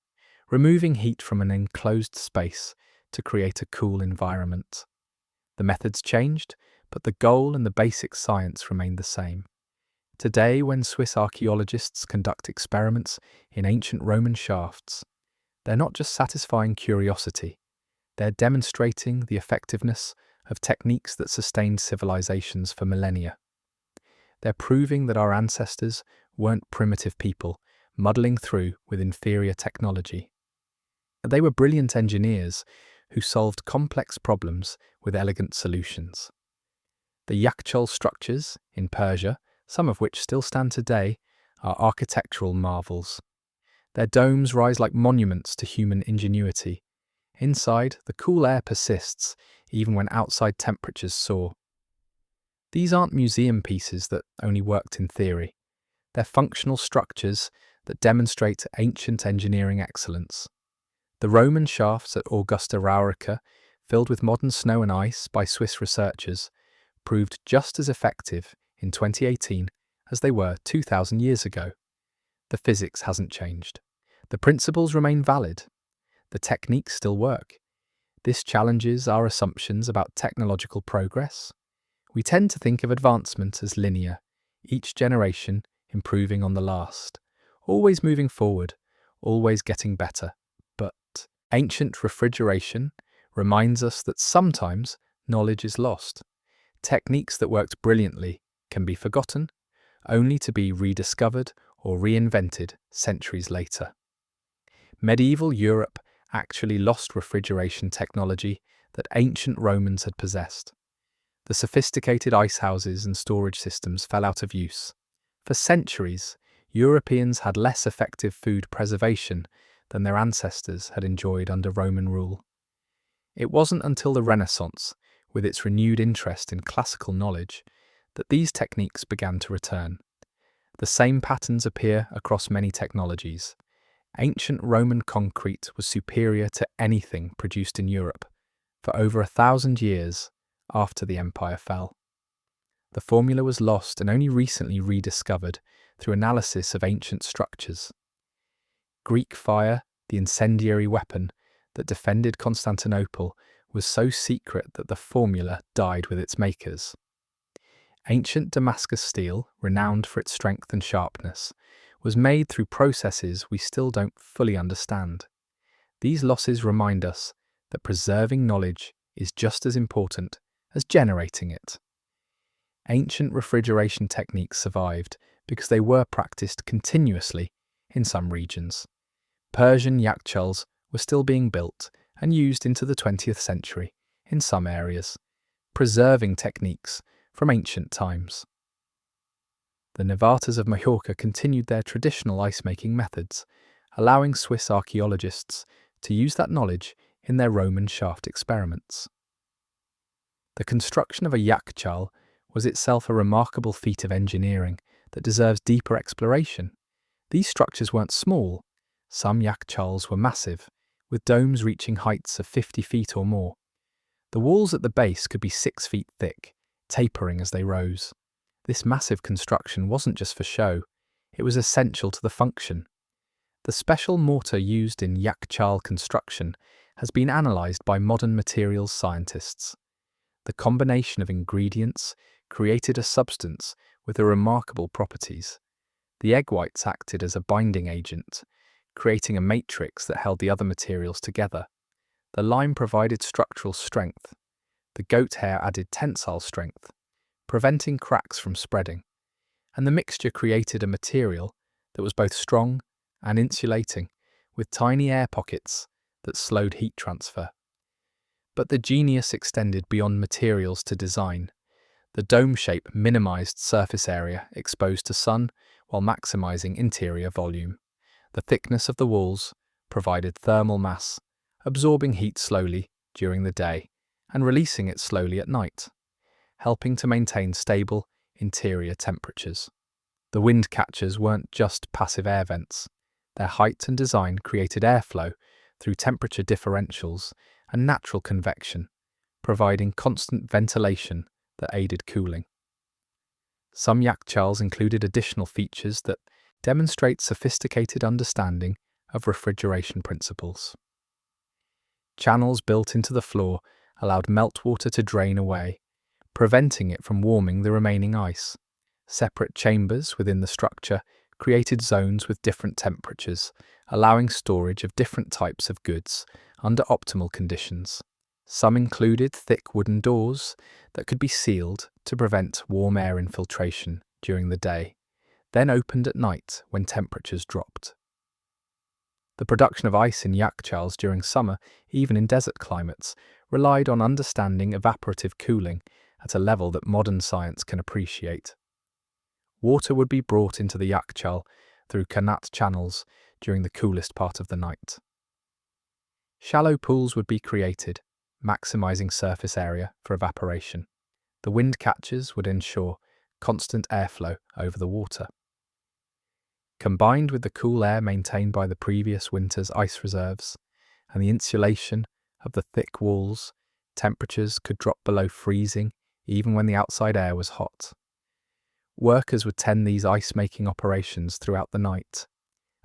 removing heat from an enclosed space to create a cool environment. The methods changed, but the goal and the basic science remained the same. Today, when Swiss archaeologists conduct experiments in ancient Roman shafts, they're not just satisfying curiosity, they're demonstrating the effectiveness of techniques that sustained civilizations for millennia. They're proving that our ancestors weren't primitive people muddling through with inferior technology. They were brilliant engineers who solved complex problems with elegant solutions. The Yakhchāls structures in Persia, some of which still stand today, are architectural marvels. Their domes rise like monuments to human ingenuity. Inside, the cool air persists even when outside temperatures soar. These aren't museum pieces that only worked in theory. They're functional structures that demonstrate ancient engineering excellence. The Roman shafts at Augusta Raurica, filled with modern snow and ice by Swiss researchers, proved just as effective in 2018 as they were 2,000 years ago. The physics hasn't changed. The principles remain valid. The techniques still work. This challenges our assumptions about technological progress. We tend to think of advancement as linear, each generation improving on the last, always moving forward, always getting better. But ancient refrigeration reminds us that sometimes knowledge is lost. Techniques that worked brilliantly can be forgotten, only to be rediscovered or reinvented centuries later. Medieval Europe actually lost refrigeration technology that ancient Romans had possessed. The sophisticated ice houses and storage systems fell out of use. For centuries, Europeans had less effective food preservation than their ancestors had enjoyed under Roman rule. It wasn't until the Renaissance, with its renewed interest in classical knowledge, that these techniques began to return. The same patterns appear across many technologies. Ancient Roman concrete was superior to anything produced in Europe for over 1,000 years after the empire fell. The formula was lost and only recently rediscovered through analysis of ancient structures. Greek fire, the incendiary weapon that defended Constantinople, was so secret that the formula died with its makers. Ancient Damascus steel, renowned for its strength and sharpness, was made through processes we still don't fully understand. These losses remind us that preserving knowledge is just as important as generating it. Ancient refrigeration techniques survived because they were practiced continuously in some regions. Persian Yakhchāls were still being built and used into the 20th century in some areas, preserving techniques from ancient times. The Nevatas of Majorca continued their traditional ice-making methods, allowing Swiss archaeologists to use that knowledge in their Roman shaft experiments. The construction of a Yakhchāl was itself a remarkable feat of engineering that deserves deeper exploration. These structures weren't small. Some Yakhchāls were massive, with domes reaching heights of 50 feet or more. The walls at the base could be 6 feet thick, tapering as they rose. This massive construction wasn't just for show, it was essential to the function. The special mortar used in Yakhchāl construction has been analysed by modern materials scientists. The combination of ingredients created a substance with remarkable properties. The egg whites acted as a binding agent, creating a matrix that held the other materials together. The lime provided structural strength. The goat hair added tensile strength, preventing cracks from spreading. And the mixture created a material that was both strong and insulating, with tiny air pockets that slowed heat transfer. But the genius extended beyond materials to design. The dome shape minimized surface area exposed to sun while maximizing interior volume. The thickness of the walls provided thermal mass, absorbing heat slowly during the day and releasing it slowly at night, helping to maintain stable interior temperatures. The wind catchers weren't just passive air vents. Their height and design created airflow through temperature differentials and natural convection, providing constant ventilation that aided cooling. Some Yakhchāls included additional features that demonstrate sophisticated understanding of refrigeration principles. Channels built into the floor allowed meltwater to drain away, preventing it from warming the remaining ice. Separate chambers within the structure created zones with different temperatures, allowing storage of different types of goods under optimal conditions. Some included thick wooden doors that could be sealed to prevent warm air infiltration during the day. then opened at night when temperatures dropped. The production of ice in Yakhchāls during summer, even in desert climates, relied on understanding evaporative cooling at a level that modern science can appreciate. Water would be brought into the Yakhchāl through kanat channels during the coolest part of the night. Shallow pools would be created, maximizing surface area for evaporation. The wind catchers would ensure constant airflow over the water. Combined with the cool air maintained by the previous winter's ice reserves and the insulation of the thick walls, temperatures could drop below freezing even when the outside air was hot. Workers would tend these ice-making operations throughout the night.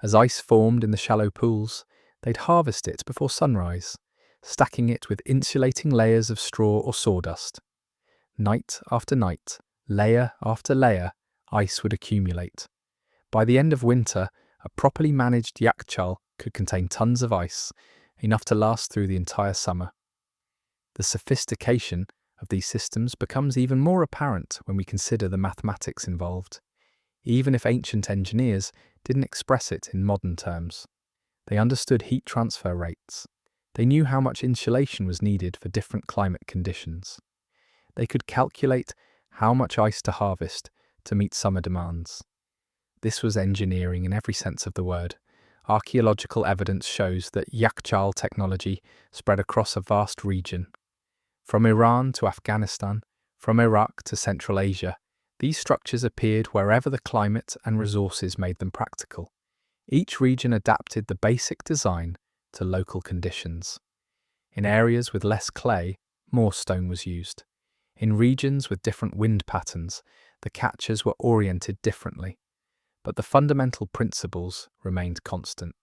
As ice formed in the shallow pools, they'd harvest it before sunrise, stacking it with insulating layers of straw or sawdust. Night after night, layer after layer, ice would accumulate. By the end of winter, a properly managed Yakhchāl could contain tons of ice, enough to last through the entire summer. The sophistication of these systems becomes even more apparent when we consider the mathematics involved, even if ancient engineers didn't express it in modern terms. They understood heat transfer rates. They knew how much insulation was needed for different climate conditions. They could calculate how much ice to harvest to meet summer demands. This was engineering in every sense of the word. Archaeological evidence shows that Yakhchāl technology spread across a vast region. From Iran to Afghanistan, from Iraq to Central Asia, these structures appeared wherever the climate and resources made them practical. Each region adapted the basic design to local conditions. In areas with less clay, more stone was used. In regions with different wind patterns, the catchers were oriented differently, but the fundamental principles remained constant.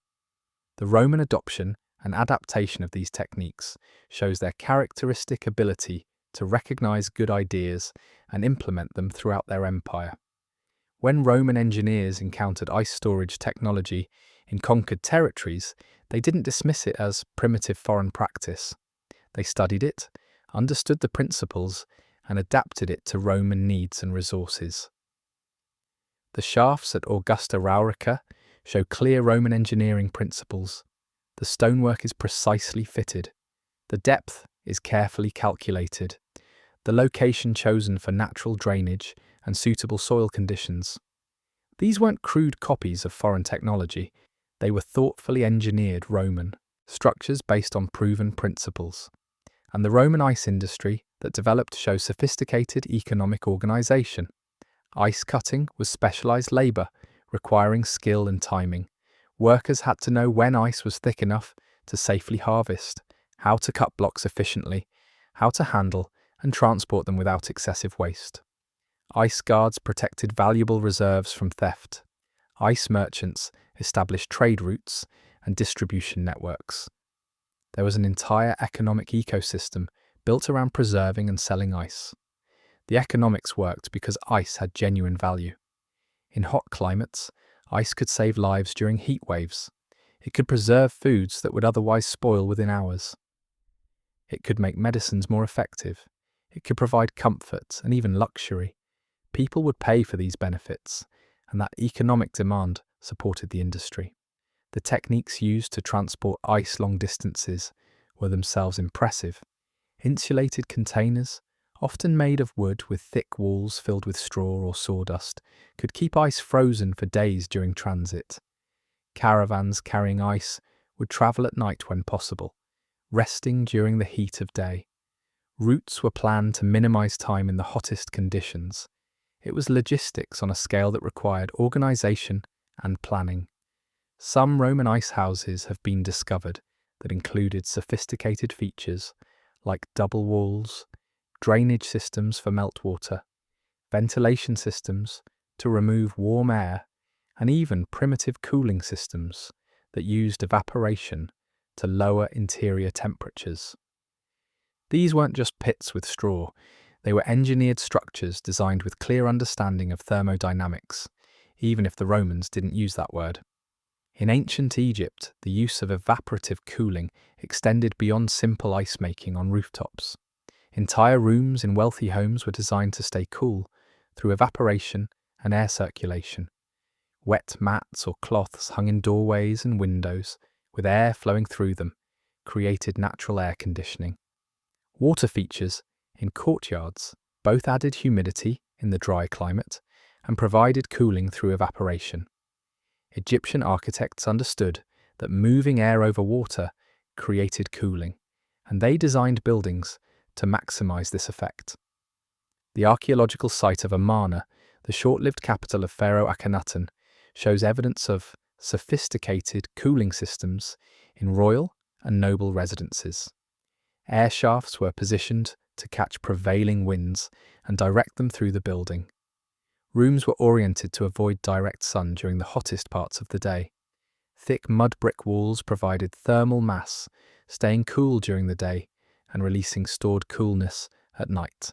The Roman adoption and adaptation of these techniques shows their characteristic ability to recognize good ideas and implement them throughout their empire. When Roman engineers encountered ice storage technology in conquered territories, they didn't dismiss it as primitive foreign practice. They studied it, understood the principles, and adapted it to Roman needs and resources. The shafts at Augusta Raurica show clear Roman engineering principles. The stonework is precisely fitted. The depth is carefully calculated. The location chosen for natural drainage and suitable soil conditions. These weren't crude copies of foreign technology. They were thoughtfully engineered Roman structures based on proven principles. And the Roman ice industry that developed shows sophisticated economic organization. Ice cutting was specialized labor, requiring skill and timing. Workers had to know when ice was thick enough to safely harvest, how to cut blocks efficiently, how to handle and transport them without excessive waste. Ice guards protected valuable reserves from theft. Ice merchants established trade routes and distribution networks. There was an entire economic ecosystem built around preserving and selling ice. The economics worked because ice had genuine value. In hot climates, ice could save lives during heat waves. It could preserve foods that would otherwise spoil within hours. It could make medicines more effective. It could provide comfort and even luxury. People would pay for these benefits, and that economic demand supported the industry. The techniques used to transport ice long distances were themselves impressive. Insulated containers, often made of wood with thick walls filled with straw or sawdust, could keep ice frozen for days during transit. Caravans carrying ice would travel at night when possible, resting during the heat of day. Routes were planned to minimize time in the hottest conditions. It was logistics on a scale that required organization and planning. Some Roman ice houses have been discovered that included sophisticated features like double walls, drainage systems for meltwater, ventilation systems to remove warm air, and even primitive cooling systems that used evaporation to lower interior temperatures. These weren't just pits with straw, they were engineered structures designed with clear understanding of thermodynamics, even if the Romans didn't use that word. In ancient Egypt, the use of evaporative cooling extended beyond simple ice making on rooftops. Entire rooms in wealthy homes were designed to stay cool through evaporation and air circulation. Wet mats or cloths hung in doorways and windows, with air flowing through them, created natural air conditioning. Water features in courtyards both added humidity in the dry climate and provided cooling through evaporation. Egyptian architects understood that moving air over water created cooling, and they designed buildings to maximize this effect. The archaeological site of Amarna, the short-lived capital of Pharaoh Akhenaten, shows evidence of sophisticated cooling systems in royal and noble residences. Air shafts were positioned to catch prevailing winds and direct them through the building. Rooms were oriented to avoid direct sun during the hottest parts of the day. Thick mud brick walls provided thermal mass, staying cool during the day and releasing stored coolness at night.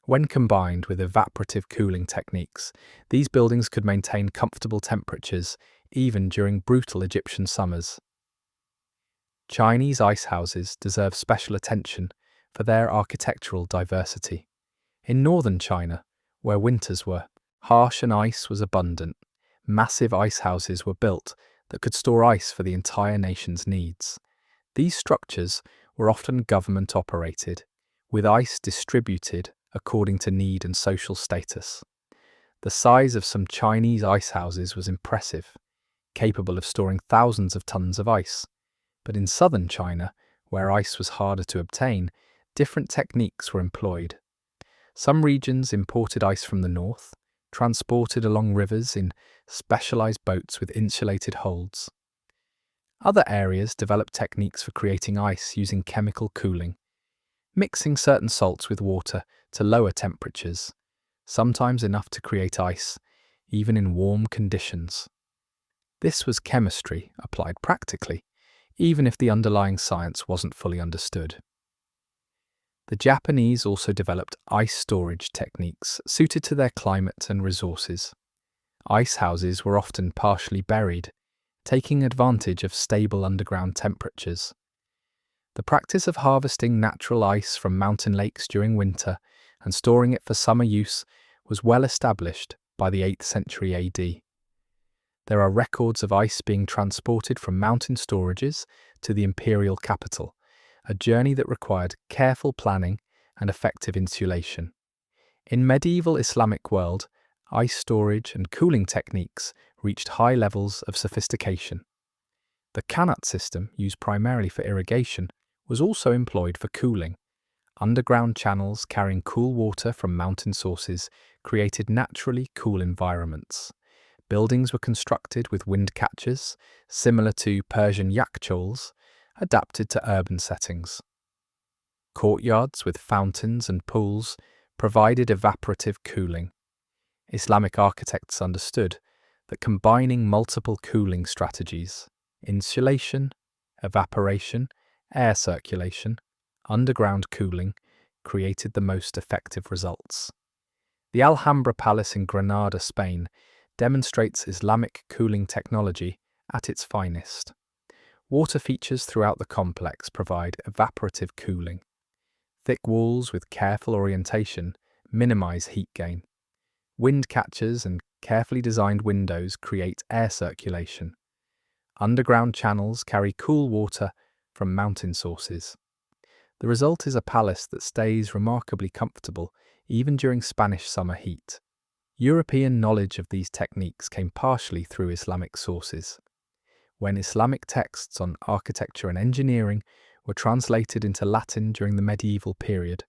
When combined with evaporative cooling techniques, these buildings could maintain comfortable temperatures even during brutal Egyptian summers. Chinese ice houses deserve special attention for their architectural diversity. In northern China, where winters were harsh and ice was abundant, massive ice houses were built that could store ice for the entire nation's needs. These structures were often government-operated, with ice distributed according to need and social status. The size of some Chinese ice houses was impressive, capable of storing thousands of tons of ice. But in southern China, where ice was harder to obtain, different techniques were employed. Some regions imported ice from the north, transported along rivers in specialized boats with insulated holds. Other areas developed techniques for creating ice using chemical cooling, mixing certain salts with water to lower temperatures, sometimes enough to create ice, even in warm conditions. This was chemistry applied practically, even if the underlying science wasn't fully understood. The Japanese also developed ice storage techniques suited to their climate and resources. Ice houses were often partially buried, taking advantage of stable underground temperatures. The practice of harvesting natural ice from mountain lakes during winter and storing it for summer use was well established by the 8th century AD. There are records of ice being transported from mountain storages to the imperial capital, a journey that required careful planning and effective insulation. In medieval Islamic world, ice storage and cooling techniques reached high levels of sophistication. The qanat system, used primarily for irrigation, was also employed for cooling. Underground channels carrying cool water from mountain sources created naturally cool environments. Buildings were constructed with wind catchers, similar to Persian Yakhchāls, adapted to urban settings. Courtyards with fountains and pools provided evaporative cooling. Islamic architects understood that combining multiple cooling strategies, insulation, evaporation, air circulation, underground cooling, created the most effective results. The Alhambra Palace in Granada, Spain, demonstrates Islamic cooling technology at its finest. Water features throughout the complex provide evaporative cooling. Thick walls with careful orientation minimize heat gain. Wind catchers and carefully designed windows create air circulation. Underground channels carry cool water from mountain sources. The result is a palace that stays remarkably comfortable even during Spanish summer heat. European knowledge of these techniques came partially through Islamic sources. When Islamic texts on architecture and engineering were translated into Latin during the medieval period,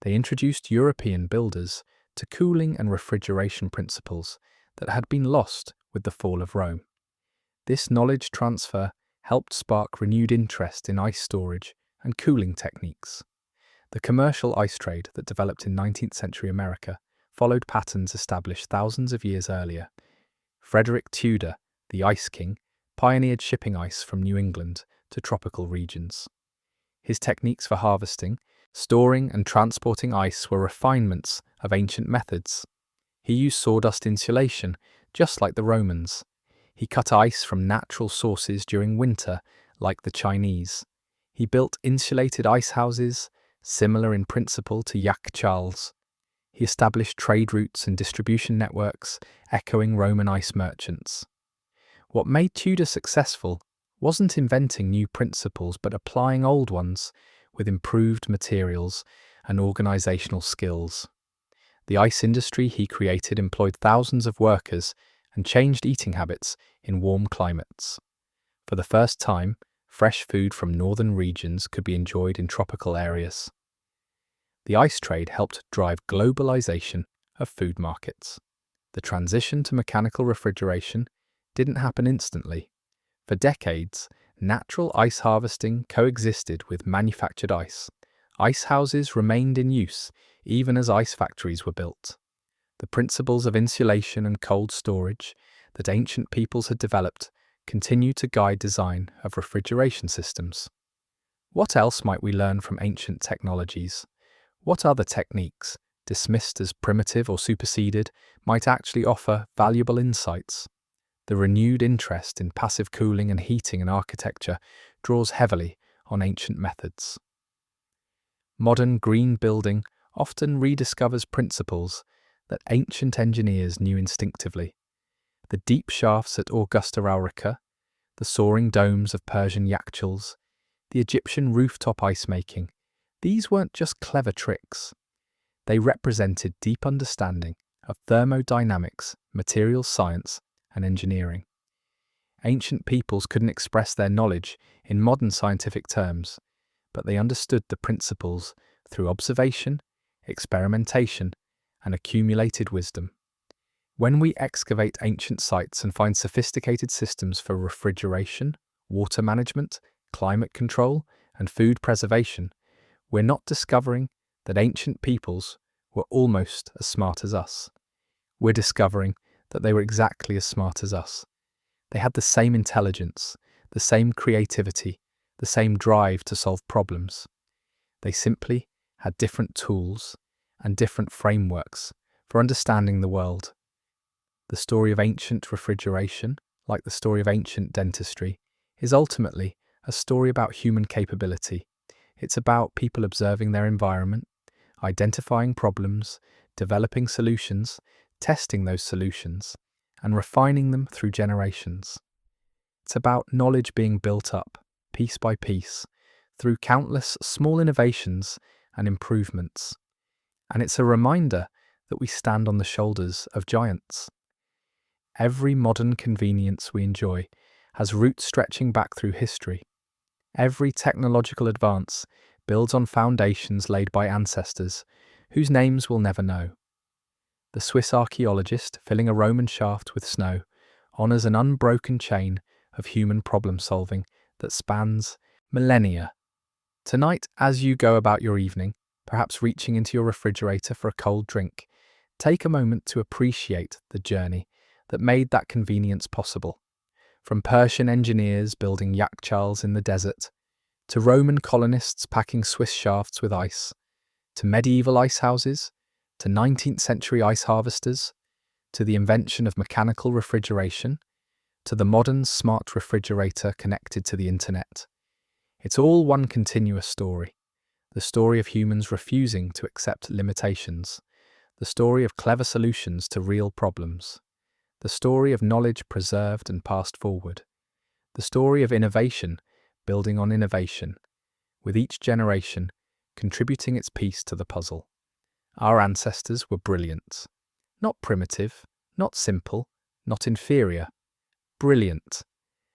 they introduced European builders to cooling and refrigeration principles that had been lost with the fall of Rome. This knowledge transfer helped spark renewed interest in ice storage and cooling techniques. The commercial ice trade that developed in 19th century America followed patterns established thousands of years earlier. Frederick Tudor, the Ice King, pioneered shipping ice from New England to tropical regions. His techniques for harvesting, storing and transporting ice were refinements of ancient methods. He used sawdust insulation, just like the Romans. He cut ice from natural sources during winter, like the Chinese. He built insulated ice houses, similar in principle to Yakhchāls. He established trade routes and distribution networks echoing Roman ice merchants. What made Tudor successful wasn't inventing new principles but applying old ones with improved materials and organizational skills. The ice industry he created employed thousands of workers and changed eating habits in warm climates. For the first time, fresh food from northern regions could be enjoyed in tropical areas. The ice trade helped drive globalization of food markets. The transition to mechanical refrigeration didn't happen instantly. For decades, natural ice harvesting coexisted with manufactured ice. Ice houses remained in use even as ice factories were built. The principles of insulation and cold storage that ancient peoples had developed continue to guide design of refrigeration systems. What else might we learn from ancient technologies? What other techniques, dismissed as primitive or superseded, might actually offer valuable insights? The renewed interest in passive cooling and heating in architecture draws heavily on ancient methods. Modern green building often rediscovers principles that ancient engineers knew instinctively. The deep shafts at Augusta Raurica, the soaring domes of Persian Yakhchāls, the Egyptian rooftop ice making, these weren't just clever tricks. They represented deep understanding of thermodynamics, materials science, and engineering. Ancient peoples couldn't express their knowledge in modern scientific terms, but they understood the principles through observation, experimentation, and accumulated wisdom. When we excavate ancient sites and find sophisticated systems for refrigeration, water management, climate control, and food preservation, we're not discovering that ancient peoples were almost as smart as us. We're discovering that they were exactly as smart as us. They had the same intelligence, the same creativity, the same drive to solve problems. They simply had different tools and different frameworks for understanding the world. The story of ancient refrigeration, like the story of ancient dentistry, is ultimately a story about human capability. It's about people observing their environment, identifying problems, developing solutions, testing those solutions, and refining them through generations. It's about knowledge being built up, piece by piece, through countless small innovations and improvements. And it's a reminder that we stand on the shoulders of giants. Every modern convenience we enjoy has roots stretching back through history. Every technological advance builds on foundations laid by ancestors whose names we'll never know. The Swiss archaeologist filling a Roman shaft with snow honours an unbroken chain of human problem-solving that spans millennia. Tonight, as you go about your evening, perhaps reaching into your refrigerator for a cold drink, take a moment to appreciate the journey that made that convenience possible. From Persian engineers building Yakhchāls in the desert, to Roman colonists packing Swiss shafts with ice, to medieval ice houses, to 19th century ice harvesters, to the invention of mechanical refrigeration, to the modern smart refrigerator connected to the internet. It's all one continuous story. The story of humans refusing to accept limitations. The story of clever solutions to real problems. The story of knowledge preserved and passed forward. The story of innovation building on innovation, with each generation contributing its piece to the puzzle. Our ancestors were brilliant. Not primitive, not simple, not inferior. Brilliant.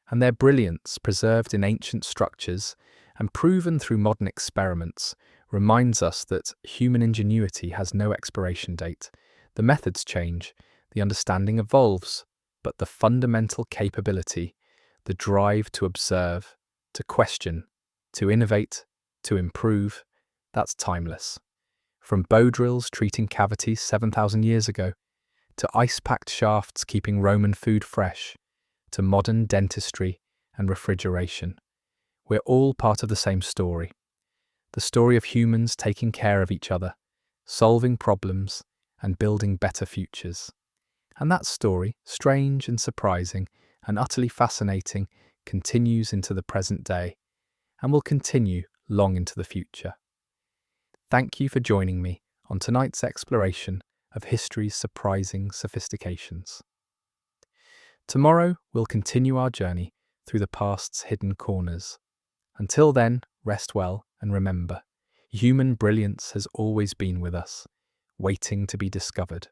And their brilliance, preserved in ancient structures and proven through modern experiments, reminds us that human ingenuity has no expiration date. The methods change, the understanding evolves, but the fundamental capability, the drive to observe, to question, to innovate, to improve, that's timeless. From bow drills treating cavities 7,000 years ago, to ice-packed shafts keeping Roman food fresh, to modern dentistry and refrigeration, we're all part of the same story. The story of humans taking care of each other, solving problems, and building better futures. And that story, strange and surprising and utterly fascinating, continues into the present day and will continue long into the future. Thank you for joining me on on tonight's exploration of history's surprising sophistications. Tomorrow, we'll continue our journey through the past's hidden corners. Until then, rest well and remember, human brilliance has always been with us, waiting to be discovered.